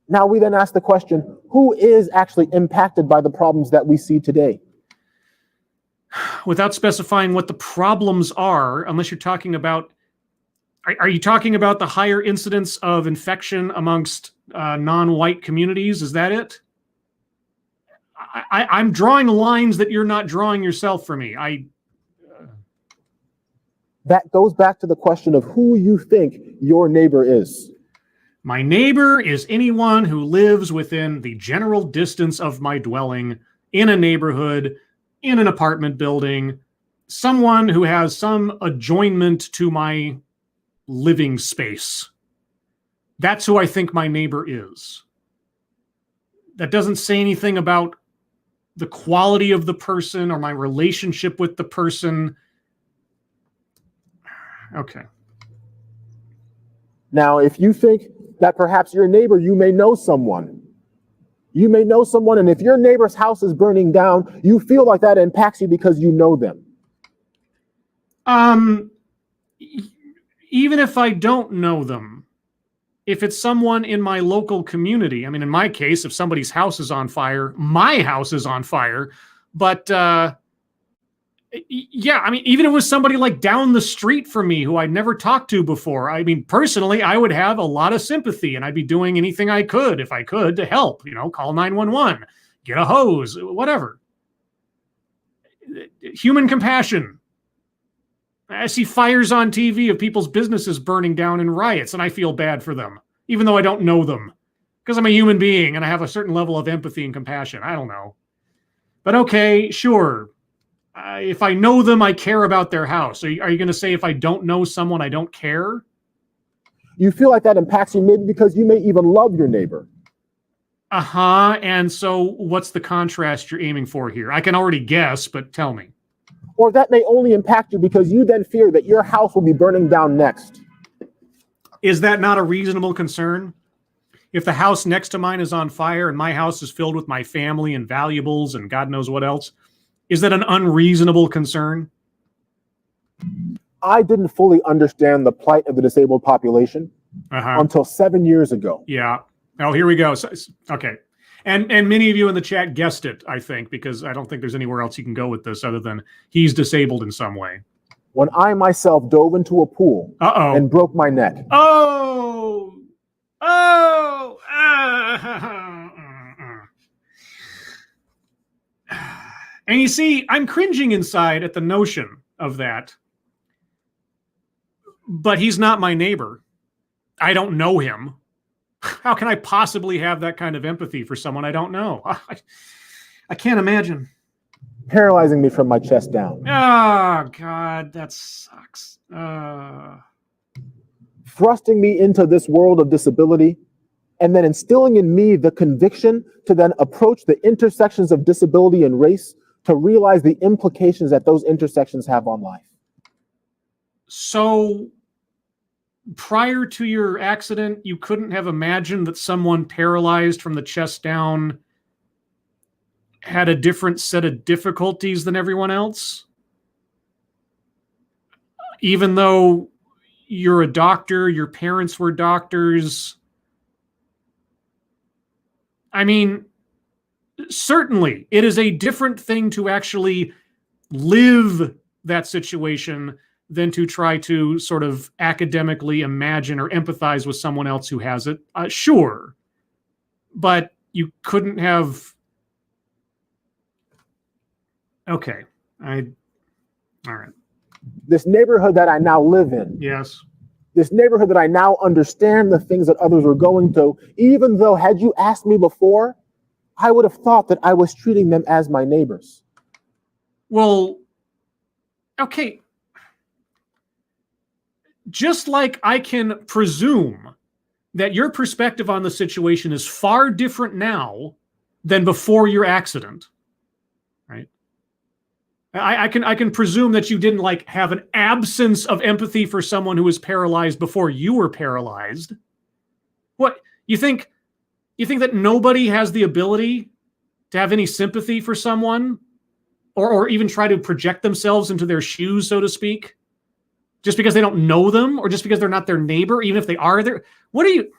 Now we then ask the question, who is actually impacted by the problems that we see today? Without specifying what the problems are, unless you're talking about, are you talking about the higher incidence of infection amongst non-white communities? Is that it? I'm drawing lines that you're not drawing yourself for me. That goes back to the question of who you think your neighbor is. My neighbor is anyone who lives within the general distance of my dwelling, in a neighborhood, in an apartment building, someone who has some adjoinment to my living space. That's who I think my neighbor is. That doesn't say anything about the quality of the person or my relationship with the person. Okay. Now, if you think that perhaps your neighbor, you may know someone. You may know someone, and if your neighbor's house is burning down, you feel like that impacts you because you know them. Even if I don't know them, if it's someone in my local community, I mean, in my case, if somebody's house is on fire, my house is on fire. But yeah, I mean, even if it was somebody like down the street from me who I'd never talked to before, I mean, personally, I would have a lot of sympathy, and I'd be doing anything I could, if I could, to help, call 911, get a hose, whatever. Human compassion. I see fires on TV of people's businesses burning down in riots, and I feel bad for them, even though I don't know them, because I'm a human being and I have a certain level of empathy and compassion. I don't know. But okay, sure. If I know them, I care about their house. Are you going to say if I don't know someone, I don't care? You feel like that impacts you maybe because you may even love your neighbor. Uh-huh. And so what's the contrast you're aiming for here? I can already guess, but tell me. Or that may only impact you because you then fear that your house will be burning down next. Is that not a reasonable concern? If the house next to mine is on fire and my house is filled with my family and valuables and God knows what else, is that an unreasonable concern? I didn't fully understand the plight of the disabled population until 7 years ago. Yeah. Oh, here we go. Okay. And many of you in the chat guessed it, I think, because I don't think there's anywhere else you can go with this other than he's disabled in some way. When I myself dove into a pool and broke my neck. And you see, I'm cringing inside at the notion of that. But he's not my neighbor. I don't know him. How can I possibly have that kind of empathy for someone I don't know? I can't imagine. Paralyzing me from my chest down. Oh, God, that sucks. Thrusting me into this world of disability, and then instilling in me the conviction to then approach the intersections of disability and race to realize the implications that those intersections have on life. So prior to your accident, you couldn't have imagined that someone paralyzed from the chest down had a different set of difficulties than everyone else? Even though you're a doctor, your parents were doctors. I mean, certainly it is a different thing to actually live that situation than to try to sort of academically imagine or empathize with someone else who has it. Sure. But you couldn't have... Okay. All right. This neighborhood that I now live in. Yes. This neighborhood that I now understand the things that others were going through, even though had you asked me before, I would have thought that I was treating them as my neighbors. Well, okay. Just like I can presume that your perspective on the situation is far different now than before your accident, right? I can presume that you didn't like have an absence of empathy for someone who was paralyzed before you were paralyzed. What, you think that nobody has the ability to have any sympathy for someone or even try to project themselves into their shoes, so to speak, just because they don't know them or just because they're not their neighbor, even if they are their, what are you?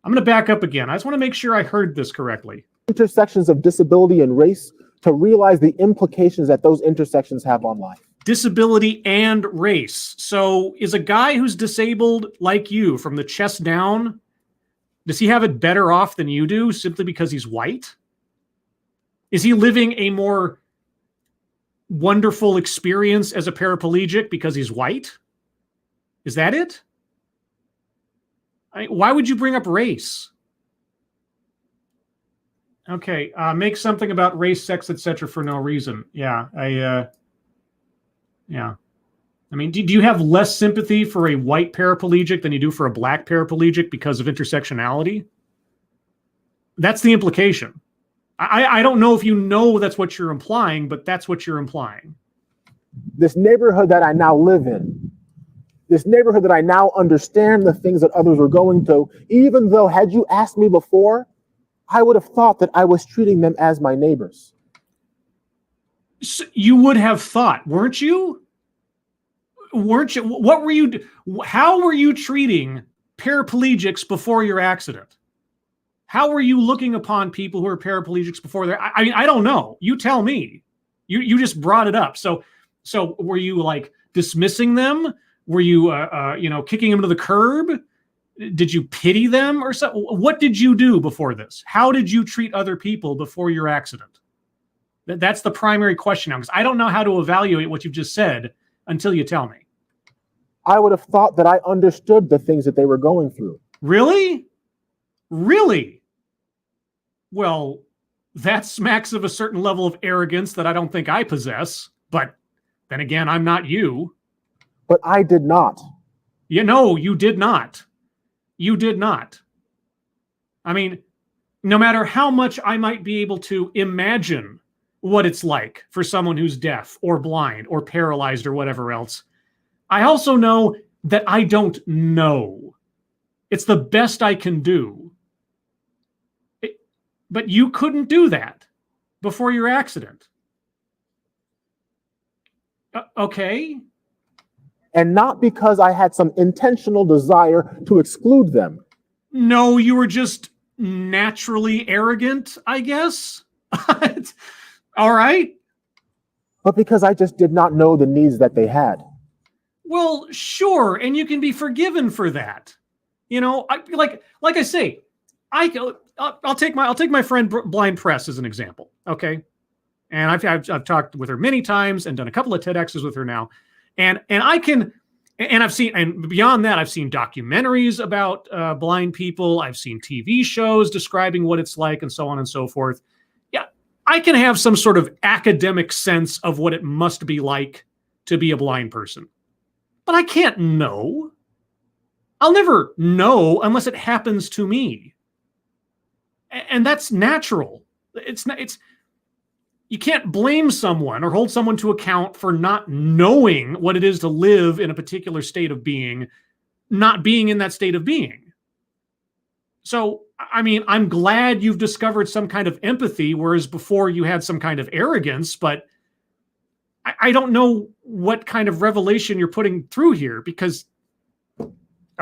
I'm going to back up again. I just want to make sure I heard this correctly. Intersections of disability and race to realize the implications that those intersections have on life. Disability and race. So is a guy who's disabled like you from the chest down, does he have it better off than you do simply because he's white? Is he living a more wonderful experience as a paraplegic because he's white? Is that it? Why would you bring up race? Okay, make something about race, sex, etc. for no reason. Yeah, yeah. I mean, do you have less sympathy for a white paraplegic than you do for a black paraplegic because of intersectionality? That's the implication. I don't know if you know that's what you're implying, but that's what you're implying. This neighborhood that I now live in, this neighborhood that I now understand the things that others were going through, even though had you asked me before, I would have thought that I was treating them as my neighbors. So you would have thought, weren't you? Weren't you? What were you? How were you treating paraplegics before your accident? How were you looking upon people who are paraplegics before their? I mean, I don't know. You tell me. You just brought it up. So were you like dismissing them? Were you kicking them to the curb? Did you pity them or so? What did you do before this? How did you treat other people before your accident? That's the primary question now, because I don't know how to evaluate what you've just said until you tell me. I would have thought that I understood the things that they were going through. Really? Really? Well, that smacks of a certain level of arrogance that I don't think I possess. But then again, I'm not you. But I did not. You know, you did not. You did not. I mean, no matter how much I might be able to imagine what it's like for someone who's deaf or blind or paralyzed or whatever else, I also know that I don't know. It's the best I can do. But you couldn't do that before your accident. Okay. And not because I had some intentional desire to exclude them. No, you were just naturally arrogant, I guess. All right. But because I just did not know the needs that they had. Well, sure, and you can be forgiven for that. You know, like I say, I'll take my friend Blind Press as an example. Okay, and I've talked with her many times and done a couple of TEDx's with her now, and I've seen, and beyond that, I've seen documentaries about blind people. I've seen TV shows describing what it's like, and so on and so forth. Yeah, I can have some sort of academic sense of what it must be like to be a blind person, but I can't know. I'll never know unless it happens to me. And that's natural. You can't blame someone or hold someone to account for not knowing what it is to live in a particular state of being, not being in that state of being. So, I mean, I'm glad you've discovered some kind of empathy, whereas before you had some kind of arrogance, but I don't know what kind of revelation you're putting through here because,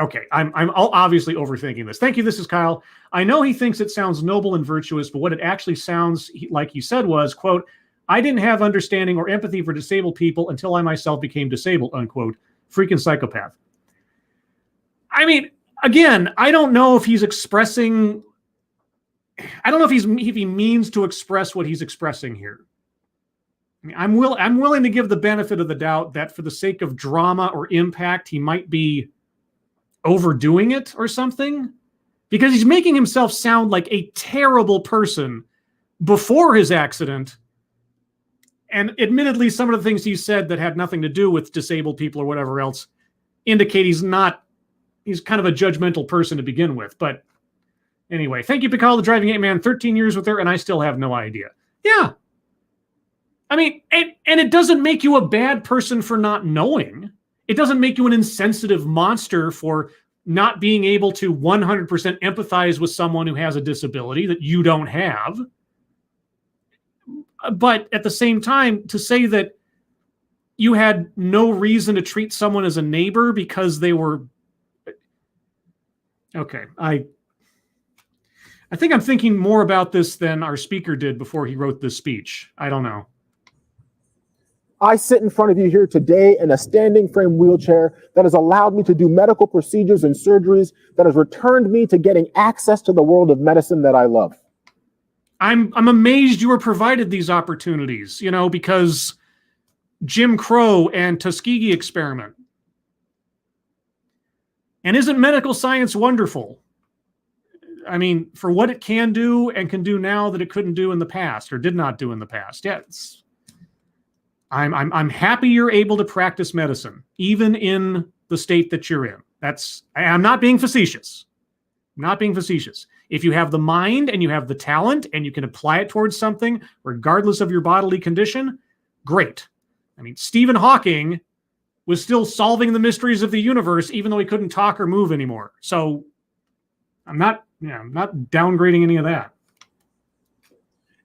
okay, I'm obviously overthinking this. Thank you. This is Kyle. I know he thinks it sounds noble and virtuous, but what it actually sounds like he said was, quote, I didn't have understanding or empathy for disabled people until I myself became disabled, unquote. Freaking psychopath. I mean, again, I don't know if he's expressing, I don't know if he means to express what he's expressing here. I mean, I'm willing to give the benefit of the doubt that for the sake of drama or impact, he might be overdoing it or something, because he's making himself sound like a terrible person before his accident. And admittedly, some of the things he said that had nothing to do with disabled people or whatever else indicate he's kind of a judgmental person to begin with. But anyway, thank you, Pikal, the Driving Ape Man. 13 years with her, and I still have no idea. Yeah. I mean, and it doesn't make you a bad person for not knowing. It doesn't make you an insensitive monster for not being able to 100% empathize with someone who has a disability that you don't have. But at the same time, to say that you had no reason to treat someone as a neighbor because they were... Okay, I think I'm thinking more about this than our speaker did before he wrote this speech. I don't know. I sit in front of you here today in a standing frame wheelchair that has allowed me to do medical procedures and surgeries that has returned me to getting access to the world of medicine that I love. I'm amazed you were provided these opportunities, because Jim Crow and Tuskegee Experiment. And isn't medical science wonderful? I mean, for what it can do and can do now that it couldn't do in the past or did not do in the past. Yeah, I'm happy you're able to practice medicine, even in the state that you're in. I'm not being facetious. I'm not being facetious. If you have the mind and you have the talent and you can apply it towards something, regardless of your bodily condition, great. I mean, Stephen Hawking was still solving the mysteries of the universe, even though he couldn't talk or move anymore. So I'm not downgrading any of that.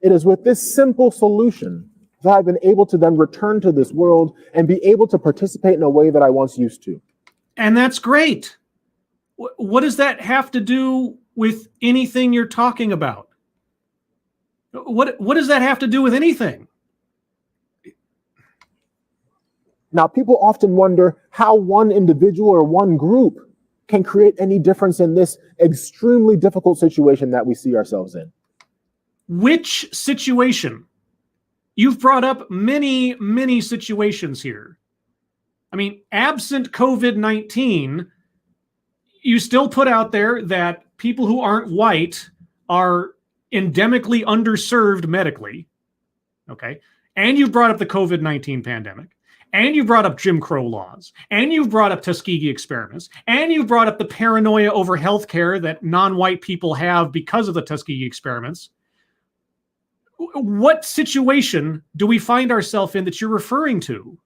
It is with this simple solution that I've been able to then return to this world and be able to participate in a way that I once used to. And that's great. What does that have to do with anything you're talking about? What does that have to do with anything? Now, people often wonder how one individual or one group can create any difference in this extremely difficult situation that we see ourselves in. Which situation? You've brought up many, many situations here. I mean, absent COVID-19, you still put out there that people who aren't white are endemically underserved medically. Okay. And you've brought up the COVID-19 pandemic. And you brought up Jim Crow laws. And you've brought up Tuskegee experiments. And you've brought up the paranoia over healthcare that non-white people have because of the Tuskegee experiments. What situation do we find ourselves in that you're referring to?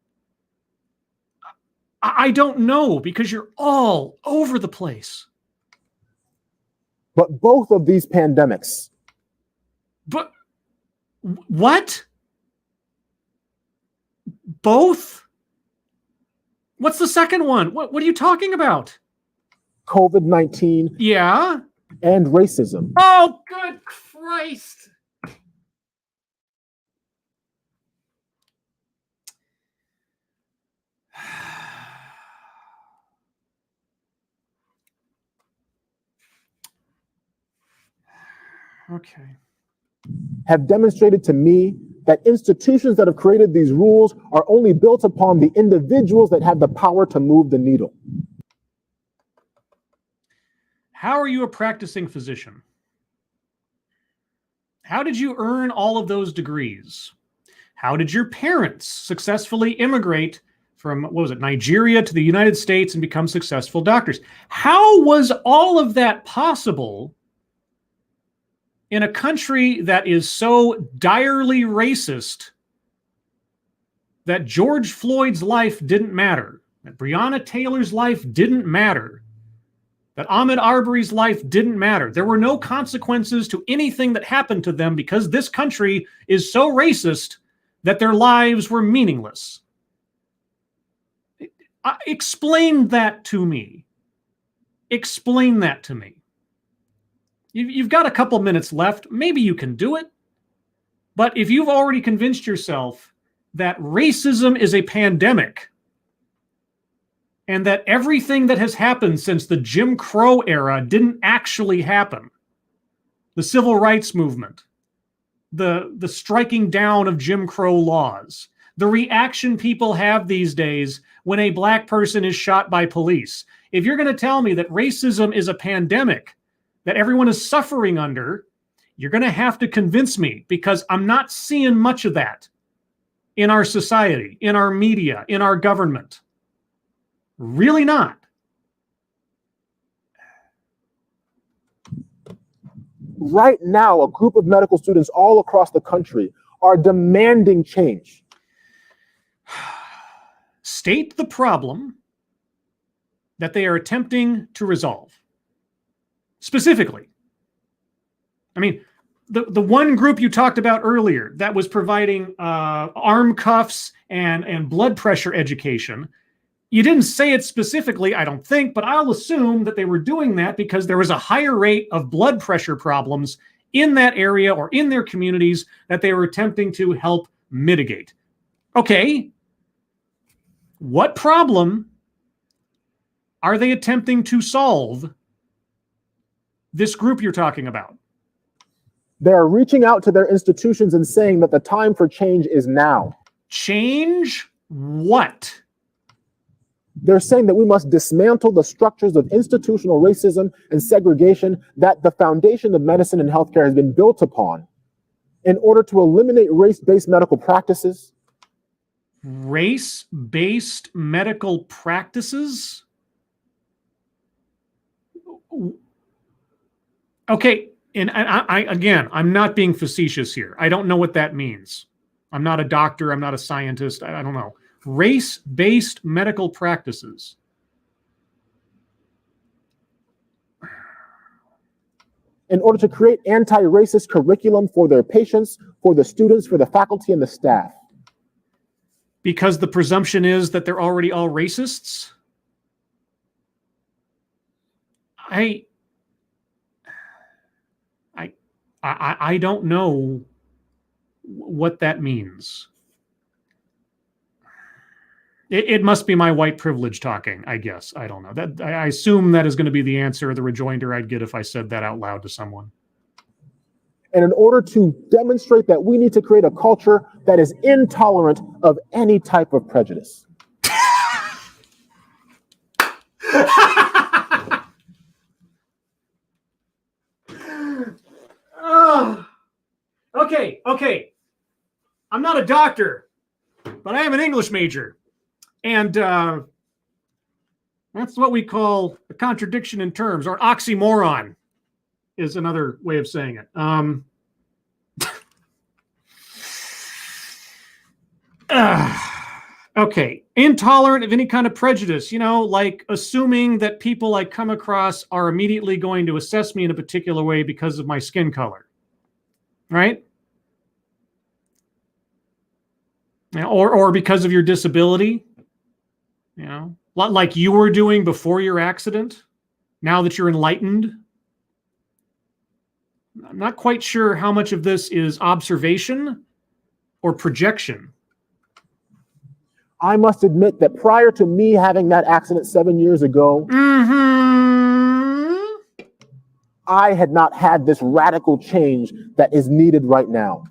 I don't know, because you're all over the place. But both of these pandemics. But what? Both? What's the second one? What are you talking about? COVID-19. Yeah. And racism. Oh, good Christ. Okay. Have demonstrated to me that institutions that have created these rules are only built upon the individuals that have the power to move the needle. How are you a practicing physician? How did you earn all of those degrees? How did your parents successfully immigrate from, Nigeria to the United States and become successful doctors? How was all of that possible in a country that is so direly racist that George Floyd's life didn't matter, that Breonna Taylor's life didn't matter, that Ahmaud Arbery's life didn't matter? There were no consequences to anything that happened to them because this country is so racist that their lives were meaningless. Explain that to me. Explain that to me. You've got a couple minutes left. Maybe you can do it. But if you've already convinced yourself that racism is a pandemic and that everything that has happened since the Jim Crow era didn't actually happen, the civil rights movement, the striking down of Jim Crow laws, the reaction people have these days when a black person is shot by police. If you're going to tell me that racism is a pandemic that everyone is suffering under, you're going to have to convince me, because I'm not seeing much of that in our society, in our media, in our government. Really not. Right now, a group of medical students all across the country are demanding change. State the problem that they are attempting to resolve. Specifically. I mean, the one group you talked about earlier that was providing arm cuffs and blood pressure education, you didn't say it specifically, I don't think, but I'll assume that they were doing that because there was a higher rate of blood pressure problems in that area or in their communities that they were attempting to help mitigate. Okay. What problem are they attempting to solve, this group you're talking about? They're reaching out to their institutions and saying that the time for change is now. Change what? They're saying that we must dismantle the structures of institutional racism and segregation that the foundation of medicine and healthcare has been built upon in order to eliminate race-based medical practices. Race-based medical practices? Okay, and I again, I'm not being facetious here. I don't know what that means. I'm not a doctor. I'm not a scientist. I don't know. Race-based medical practices. In order to create anti-racist curriculum for their patients, for the students, for the faculty and the staff. Because the presumption is that they're already all racists? I don't know what that means. It must be my white privilege talking, I guess. I don't know. I assume that is going to be the answer, the rejoinder I'd get if I said that out loud to someone. And in order to demonstrate that, we need to create a culture that is intolerant of any type of prejudice. Okay. I'm not a doctor, but I am an English major. And that's what we call a contradiction in terms, or oxymoron is another way of saying it. Okay, intolerant of any kind of prejudice, like assuming that people I come across are immediately going to assess me in a particular way because of my skin color, right? Or because of your disability, like you were doing before your accident, now that you're enlightened. I'm not quite sure how much of this is observation or projection. I must admit that prior to me having that accident 7 years ago, I had not had this radical change that is needed right now.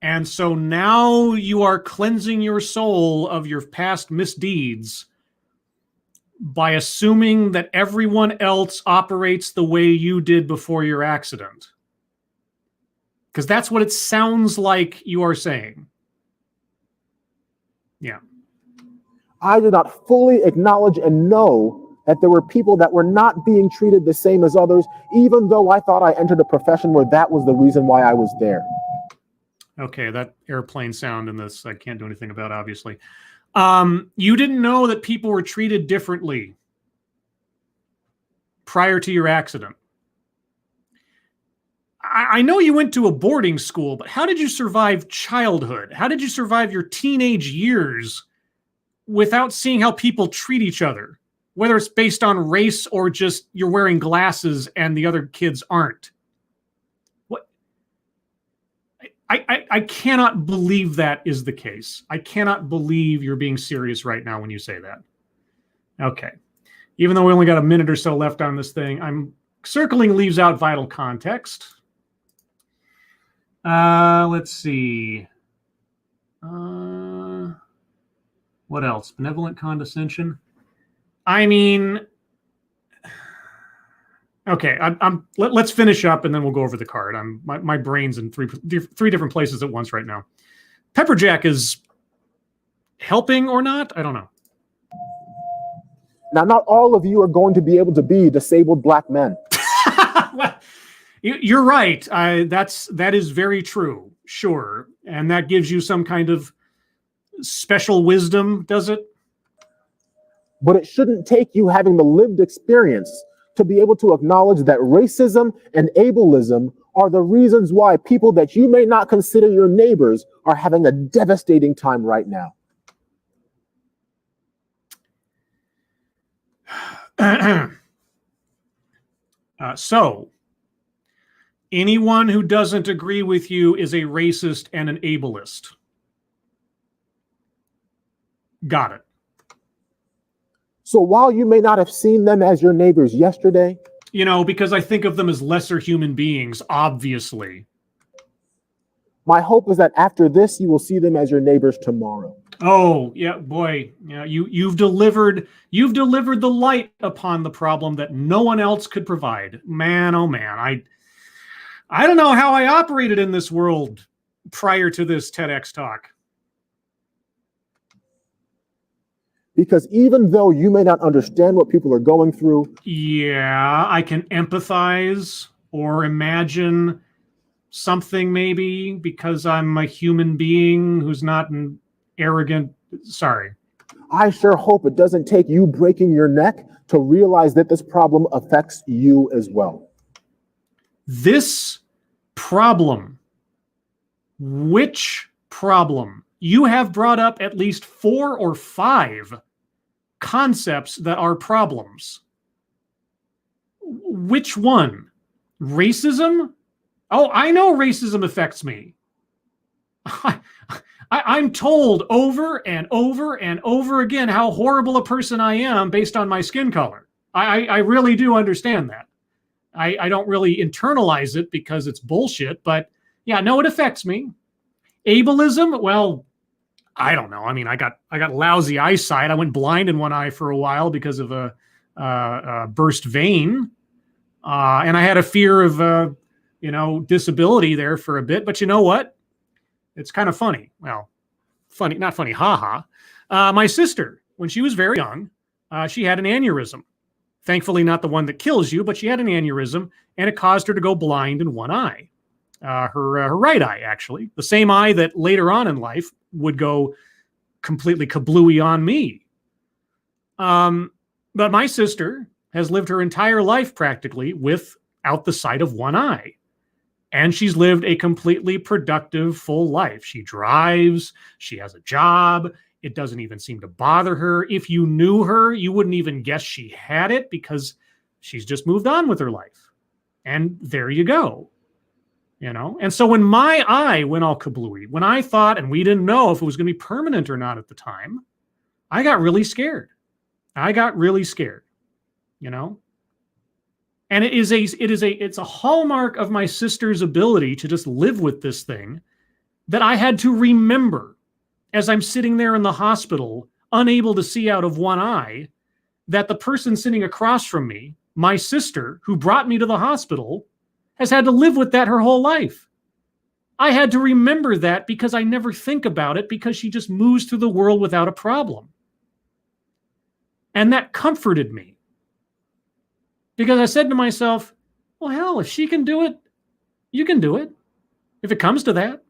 And so now you are cleansing your soul of your past misdeeds by assuming that everyone else operates the way you did before your accident. Because that's what it sounds like you are saying. Yeah. I did not fully acknowledge and know that there were people that were not being treated the same as others, even though I thought I entered a profession where that was the reason why I was there. Okay, that airplane sound in this I can't do anything about, obviously. You didn't know that people were treated differently prior to your accident. I know you went to a boarding school, but how did you survive childhood? How did you survive your teenage years without seeing how people treat each other, whether it's based on race or just you're wearing glasses and the other kids aren't? What? I cannot believe that is the case. I cannot believe you're being serious right now when you say that. Okay. Even though we only got a minute or so left on this thing, I'm circling leaves out vital context. Let's see. What else? Benevolent condescension. I mean, okay. Let's finish up and then we'll go over the card. My brain's in three different places at once right now. Pepperjack is helping or not? I don't know. Now, not all of you are going to be able to be disabled black men. Well, you're right. That is very true. Sure. And that gives you some kind of special wisdom, does it? But it shouldn't take you having the lived experience to be able to acknowledge that racism and ableism are the reasons why people that you may not consider your neighbors are having a devastating time right now. So, anyone who doesn't agree with you is a racist and an ableist. Got it. So while you may not have seen them as your neighbors yesterday, because I think of them as lesser human beings, obviously. My hope is that after this, you will see them as your neighbors tomorrow. Oh, yeah, boy. Yeah, you've delivered the light upon the problem that no one else could provide. Man, oh man. I don't know how I operated in this world prior to this TEDx talk. Because even though you may not understand what people are going through, yeah, I can empathize or imagine something maybe because I'm a human being who's not an arrogant. Sorry. I sure hope it doesn't take you breaking your neck to realize that this problem affects you as well. This problem, which problem? You have brought up at least 4 or 5 concepts that are problems. Which one? Racism? Oh, I know racism affects me. I'm told over and over and over again how horrible a person I am based on my skin color. I really do understand that. I don't really internalize it because it's bullshit, but yeah, no, it affects me. Ableism, well, I don't know. I mean, I got lousy eyesight. I went blind in one eye for a while because of a burst vein, and I had a fear of disability there for a bit. But you know what? It's kind of funny. Well, funny, not funny. Ha ha. My sister, when she was very young, she had an aneurysm. Thankfully, not the one that kills you, but she had an aneurysm, and it caused her to go blind in one eye. Her right eye, actually, the same eye that later on in life would go completely kablooey on me. But my sister has lived her entire life practically without the sight of one eye. And she's lived a completely productive, full life. She drives, she has a job. It doesn't even seem to bother her. If you knew her, you wouldn't even guess she had it because she's just moved on with her life. And there you go. And so when my eye went all kablooey, when I thought, and we didn't know if it was going to be permanent or not at the time, I got really scared. And it's a hallmark of my sister's ability to just live with this thing that I had to remember as I'm sitting there in the hospital, unable to see out of one eye, that the person sitting across from me, my sister, who brought me to the hospital, has had to live with that her whole life. I had to remember that because I never think about it because she just moves through the world without a problem. And that comforted me. Because I said to myself, well, hell, if she can do it, you can do it. If it comes to that,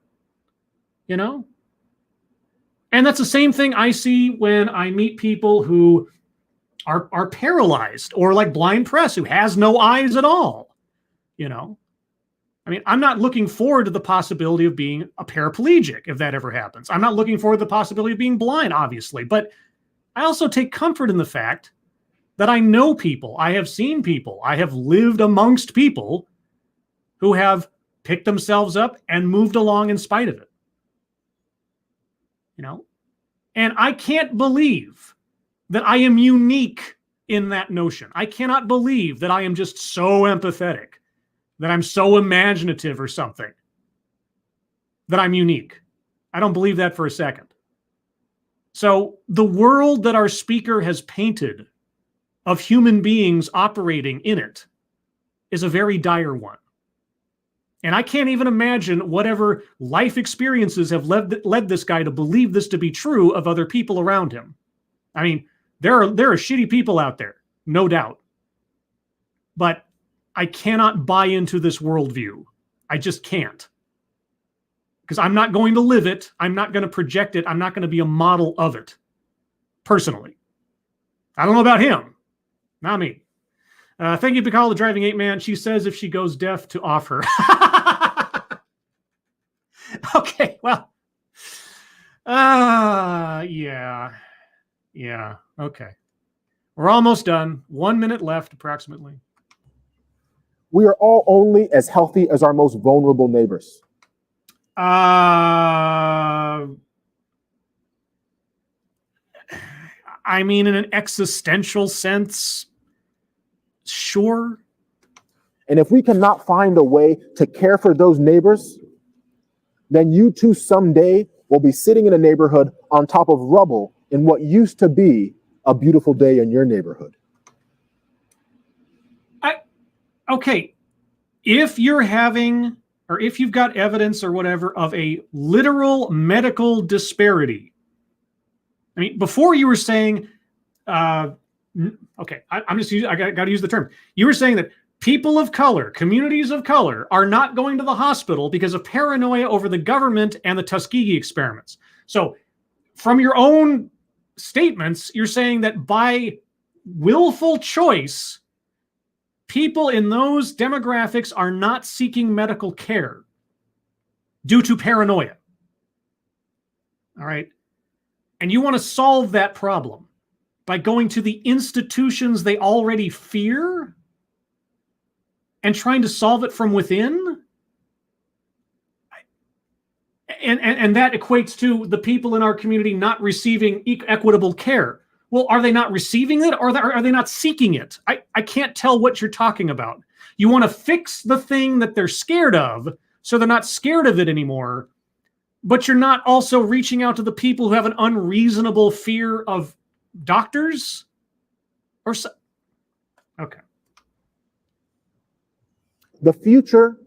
And that's the same thing I see when I meet people who are paralyzed or like blind press, who has no eyes at all. I mean, I'm not looking forward to the possibility of being a paraplegic if that ever happens. I'm not looking forward to the possibility of being blind, obviously. But I also take comfort in the fact that I know people, I have seen people, I have lived amongst people who have picked themselves up and moved along in spite of it. And I can't believe that I am unique in that notion. I cannot believe that I am just so empathetic, that I'm so imaginative or something. that I'm unique. I don't believe that for a second. So the world that our speaker has painted of human beings operating in it is a very dire one. And I can't even imagine whatever life experiences have led this guy to believe this to be true of other people around him. I mean, there are shitty people out there, no doubt. But I cannot buy into this worldview. I just can't. Because I'm not going to live it. I'm not going to project it. I'm not going to be a model of it, personally. I don't know about him. Not me. Thank you, Bacall, the driving ape man. She says if she goes deaf to off her. Okay, well. Yeah. Yeah, okay. We're almost done. 1 minute left, approximately. We are all only as healthy as our most vulnerable neighbors. I mean, in an existential sense, sure. And if we cannot find a way to care for those neighbors, then you too someday will be sitting in a neighborhood on top of rubble in what used to be a beautiful day in your neighborhood. Okay, if you're having, or if you've got evidence or whatever of a literal medical disparity, I mean, before you were saying, okay, I got to use the term. You were saying that people of color, communities of color, are not going to the hospital because of paranoia over the government and the Tuskegee experiments. So from your own statements, you're saying that by willful choice, people in those demographics are not seeking medical care due to paranoia. All right. And you want to solve that problem by going to the institutions they already fear and trying to solve it from within? And that equates to the people in our community not receiving equitable care. Well, are they not receiving it, or are they not seeking it? I can't tell what you're talking about. You want to fix the thing that they're scared of, so they're not scared of it anymore, but you're not also reaching out to the people who have an unreasonable fear of doctors? Or so. Okay. The future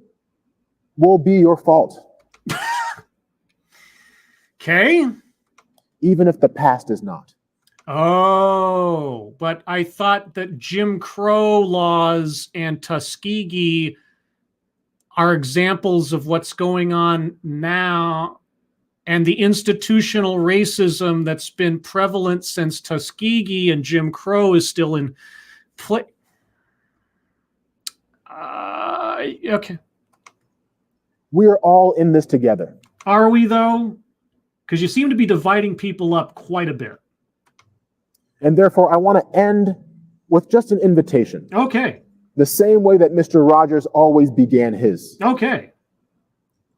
will be your fault. Okay. Even if the past is not. Oh, but I thought that Jim Crow laws and Tuskegee are examples of what's going on now, and the institutional racism that's been prevalent since Tuskegee and Jim Crow is still in play. Okay. We are all in this together. Are we, though? Because you seem to be dividing people up quite a bit. And therefore, I want to end with just an invitation. Okay. The same way that Mr. Rogers always began his. Okay.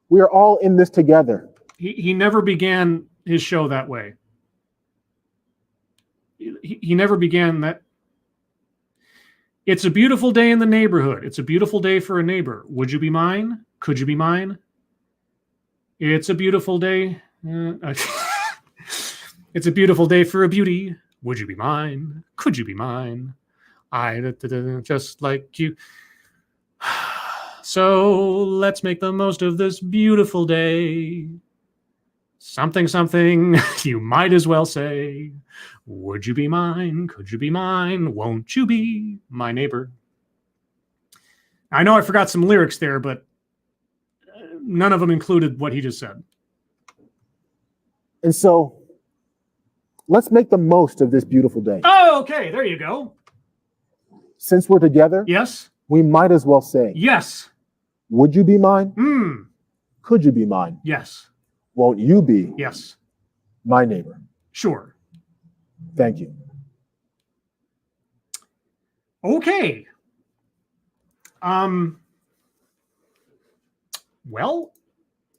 We are all in this together. He never began his show that way. He never began that. It's a beautiful day in the neighborhood. It's a beautiful day for a neighbor. Would you be mine? Could you be mine? It's a beautiful day. It's a beautiful day for a beauty. Would you be mine? Could you be mine? I just like you. So let's make the most of this beautiful day. Something, something, you might as well say. Would you be mine? Could you be mine? Won't you be my neighbor? I know I forgot some lyrics there, but none of them included what he just said. And so, let's make the most of this beautiful day. Oh, okay. There you go. Since we're together, yes, we might as well say, yes. Would you be mine? Could you be mine? Yes. Won't you be? Yes. My neighbor? Sure. Thank you. Okay. Well,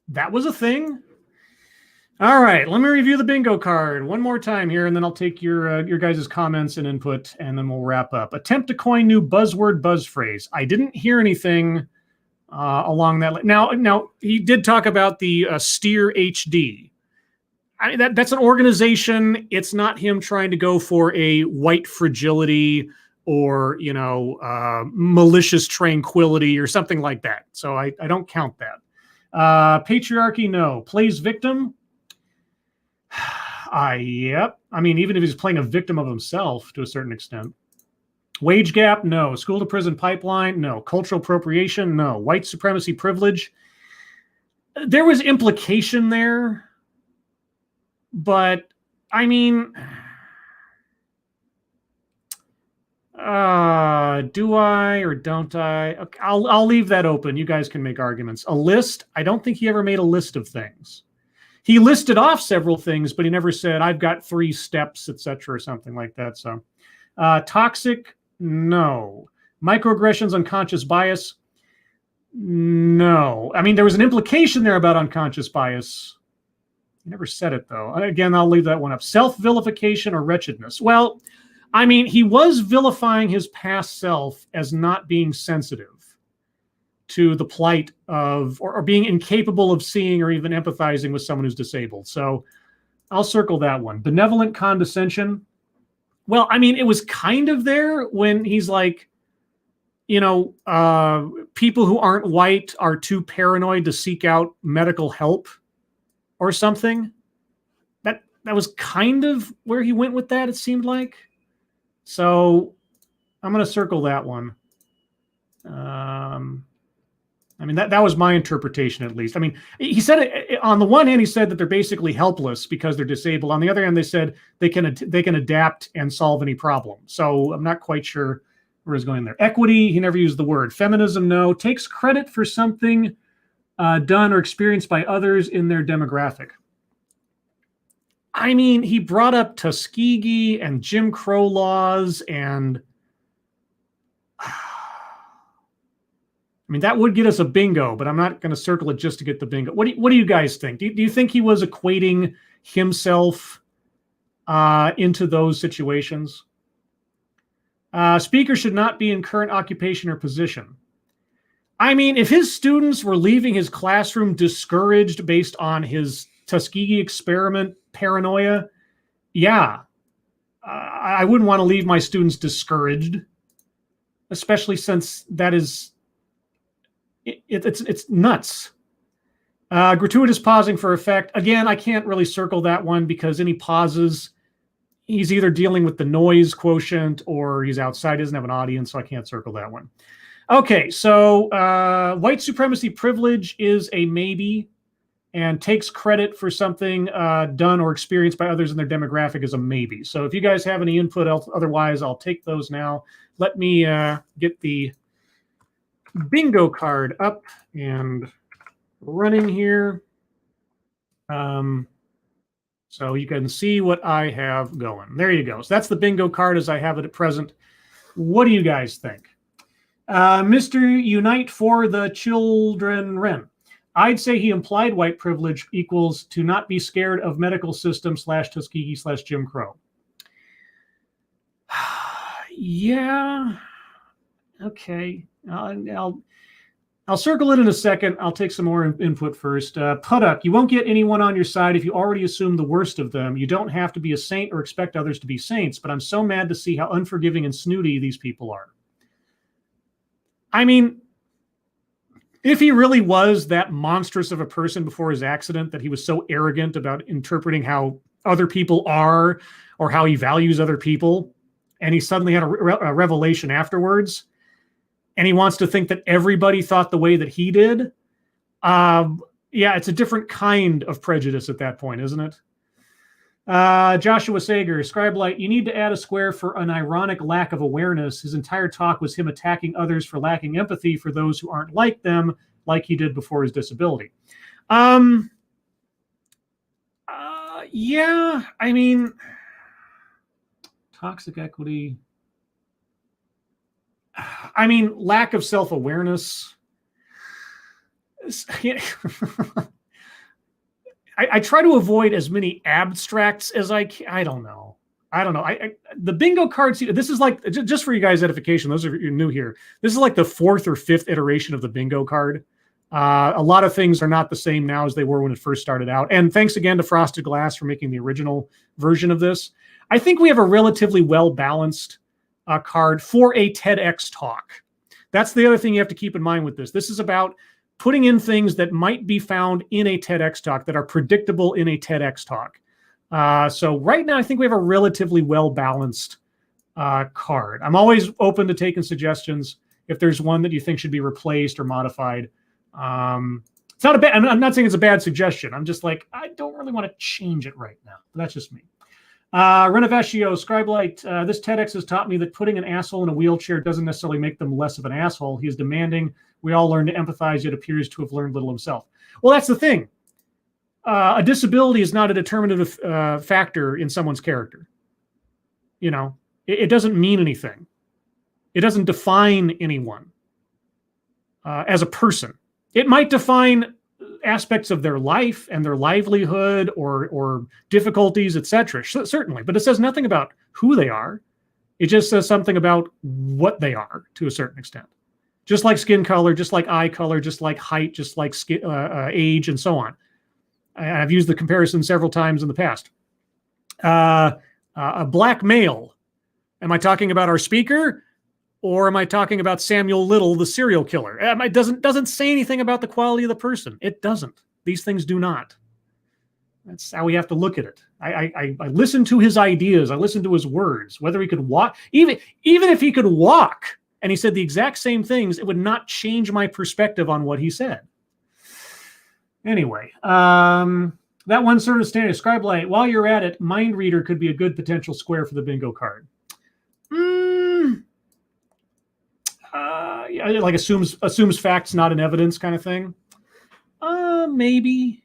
that was a thing. All right, let me review the bingo card one more time here, and then I'll take your guys' comments and input, and then we'll wrap up. Attempt to coin new buzzword buzz phrase. I didn't hear anything along that. Now he did talk about the Steer HD. That's an organization. It's not him trying to go for a white fragility or malicious tranquility or something like that. So I don't count that. Patriarchy, no. Plays victim. Yep. I mean, even if he's playing a victim of himself to a certain extent. Wage gap, no. School to prison pipeline, no. Cultural appropriation, no. White supremacy privilege. There was implication there, but I mean, do I or don't I? Okay, I'll leave that open. You guys can make arguments. A list, I don't think he ever made a list of things. He listed off several things, but he never said, I've got 3 steps, etc., or something like that. So toxic, no. Microaggressions, unconscious bias, no. I mean, there was an implication there about unconscious bias. He never said it, though. Again, I'll leave that one up. Self-vilification or wretchedness. Well, I mean, he was vilifying his past self as not being sensitive to the plight of, or being incapable of seeing or even empathizing with someone who's disabled. So I'll circle that one. Benevolent condescension. Well, I mean, it was kind of there when he's like, people who aren't white are too paranoid to seek out medical help or something. That was kind of where he went with that, it seemed like. So I'm going to circle that one. I mean, that was my interpretation, at least. I mean, he said on the one hand, he said that they're basically helpless because they're disabled. On the other hand, they said they can adapt and solve any problem. So I'm not quite sure where he's going there. Equity, he never used the word. Feminism, no. Takes credit for something done or experienced by others in their demographic. I mean, he brought up Tuskegee and Jim Crow laws, and I mean, that would get us a bingo, but I'm not going to circle it just to get the bingo. What do you guys think? Do you think he was equating himself into those situations? Speaker should not be in current occupation or position. I mean, if his students were leaving his classroom discouraged based on his Tuskegee experiment paranoia, yeah, I wouldn't want to leave my students discouraged, especially since that is, it's nuts. Gratuitous pausing for effect. Again, I can't really circle that one because any pauses, he's either dealing with the noise quotient or he's outside, doesn't have an audience, so I can't circle that one. Okay, so white supremacy privilege is a maybe, and takes credit for something done or experienced by others in their demographic is a maybe. So if you guys have any input, otherwise I'll take those now. Let me get the bingo card up and running here. So you can see what I have going. There you go. So that's the bingo card as I have it at present. What do you guys think? Mr. Unite for the Children Ren. I'd say he implied white privilege equals to not be scared of medical system / Tuskegee / Jim Crow. Yeah. Okay. I'll circle it in a second. I'll take some more input first. Puddock, you won't get anyone on your side if you already assume the worst of them. You don't have to be a saint or expect others to be saints, but I'm so mad to see how unforgiving and snooty these people are. I mean, if he really was that monstrous of a person before his accident, that he was so arrogant about interpreting how other people are or how he values other people, and he suddenly had a revelation afterwards, and he wants to think that everybody thought the way that he did, yeah, it's a different kind of prejudice at that point, isn't it? Joshua Sager, Scribe Light, you need to add a square for an ironic lack of awareness. His entire talk was him attacking others for lacking empathy for those who aren't like them, like he did before his disability. Yeah, I mean, toxic equity. I mean, lack of self-awareness. I try to avoid as many abstracts as I can. I don't know. I don't know. The bingo cards, this is like, just for you guys' edification, those are new here. This is like the 4th or 5th iteration of the bingo card. A lot of things are not the same now as they were when it first started out. And thanks again to Frosted Glass for making the original version of this. I think we have a relatively well-balanced card for a TEDx talk. That's the other thing you have to keep in mind with this. This is about putting in things that might be found in a TEDx talk, that are predictable in a TEDx talk. So right now, I think we have a relatively well-balanced card. I'm always open to taking suggestions if there's one that you think should be replaced or modified. It's not a bad, I'm not saying it's a bad suggestion. I'm just like, I don't really want to change it right now. But that's just me. Renovaccio, Scribelight, this TEDx has taught me that putting an asshole in a wheelchair doesn't necessarily make them less of an asshole. He is demanding we all learn to empathize, yet appears to have learned little himself. Well, that's the thing. A disability is not a determinative factor in someone's character. You know, it doesn't mean anything. It doesn't define anyone as a person. It might define aspects of their life and their livelihood or difficulties, etc. Certainly, but it says nothing about who they are. It just says something about what they are to a certain extent. Just like skin color, just like eye color, just like height, just like age, and so on. I've used the comparison several times in the past. A black male. Am I talking about our speaker? Or am I talking about Samuel Little, the serial killer? It doesn't say anything about the quality of the person. It doesn't. These things do not. That's how we have to look at it. I listen to his ideas. I listen to his words. Whether he could walk, even if he could walk, and he said the exact same things, it would not change my perspective on what he said. Anyway, that one sort of standard. Scribelight, while you're at it, Mind Reader could be a good potential square for the bingo card. Yeah, like assumes facts, not an evidence kind of thing. Maybe.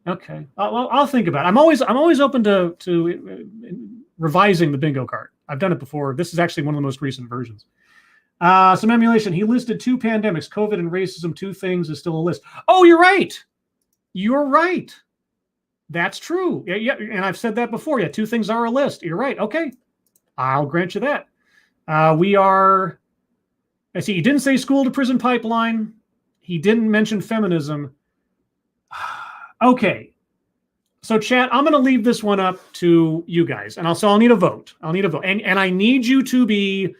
Okay, I'll think about it. I'm always open to revising the bingo card. I've done it before. This is actually one of the most recent versions. Some emulation. He listed 2 pandemics, COVID and racism. 2 things is still a list. Oh, you're right. You're right. That's true. Yeah, and I've said that before. Yeah, 2 things are a list. You're right. Okay, I'll grant you that. We are. I see. He didn't say school to prison pipeline. He didn't mention feminism. Okay. So chat, I'm going to leave this one up to you guys, and I'll need a vote. And I need you to be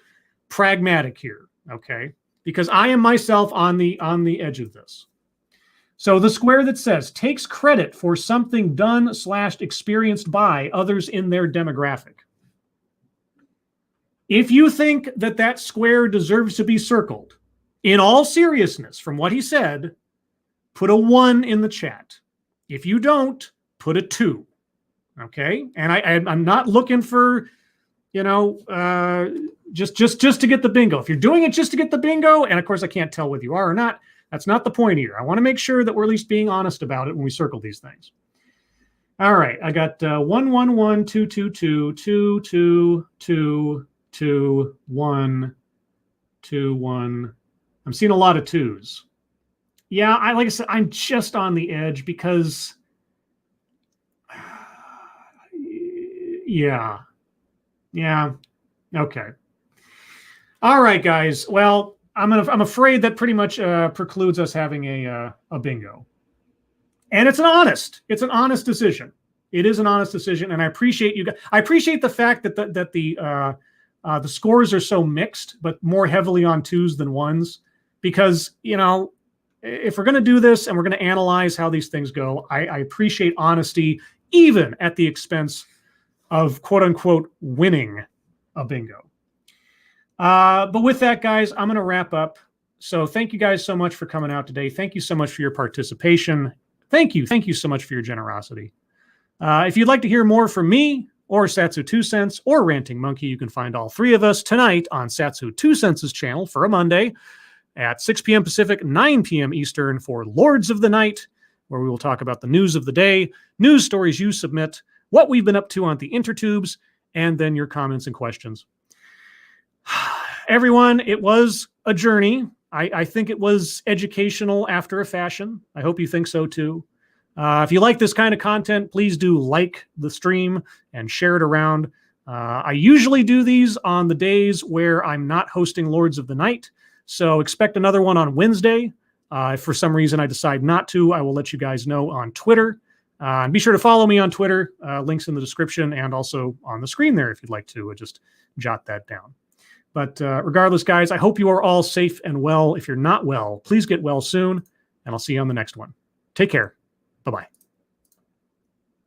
pragmatic here, okay? Because I am myself on the edge of this. So the square that says takes credit for something done / experienced by others in their demographic. If you think that square deserves to be circled, in all seriousness, from what he said, put a 1 in the chat. If you don't, put a 2. Okay? And I'm not looking for, just to get the bingo. If you're doing it just to get the bingo, and of course I can't tell whether you are or not, that's not the point here. I want to make sure that we're at least being honest about it when we circle these things. All right, I got 1, 1, 1, 2, 2, 2, 2, 2, 2, 2, 1, 2, 1. I'm seeing a lot of 2s. Yeah, like I said, I'm just on the edge because, yeah, okay. All right, guys. Well, I'm afraid that pretty much precludes us having a bingo, and it's an honest decision. It is an honest decision, and I appreciate you guys. I appreciate the fact that the scores are so mixed, but more heavily on 2s than 1s, because if we're going to do this and we're going to analyze how these things go, I appreciate honesty, even at the expense of quote unquote winning a bingo. But with that, guys, I'm going to wrap up. So thank you guys so much for coming out today. Thank you so much for your participation. Thank you so much for your generosity. If you'd like to hear more from me or Satsu 2 Cents or Ranting Monkey, you can find all 3 of us tonight on Satsu 2 Cents' channel for a Monday at 6 p.m. Pacific, 9 p.m. Eastern for Lords of the Night, where we will talk about the news of the day, news stories you submit, what we've been up to on the intertubes, and then your comments and questions. Everyone, it was a journey. I think it was educational after a fashion. I hope you think so too. If you like this kind of content, please do like the stream and share it around. I usually do these on the days where I'm not hosting Lords of the Night, so expect another one on Wednesday. If for some reason I decide not to, I will let you guys know on Twitter. And be sure to follow me on Twitter. Links in the description and also on the screen there if you'd like to just jot that down. But regardless, guys, I hope you are all safe and well. If you're not well, please get well soon, and I'll see you on the next one. Take care. Bye-bye.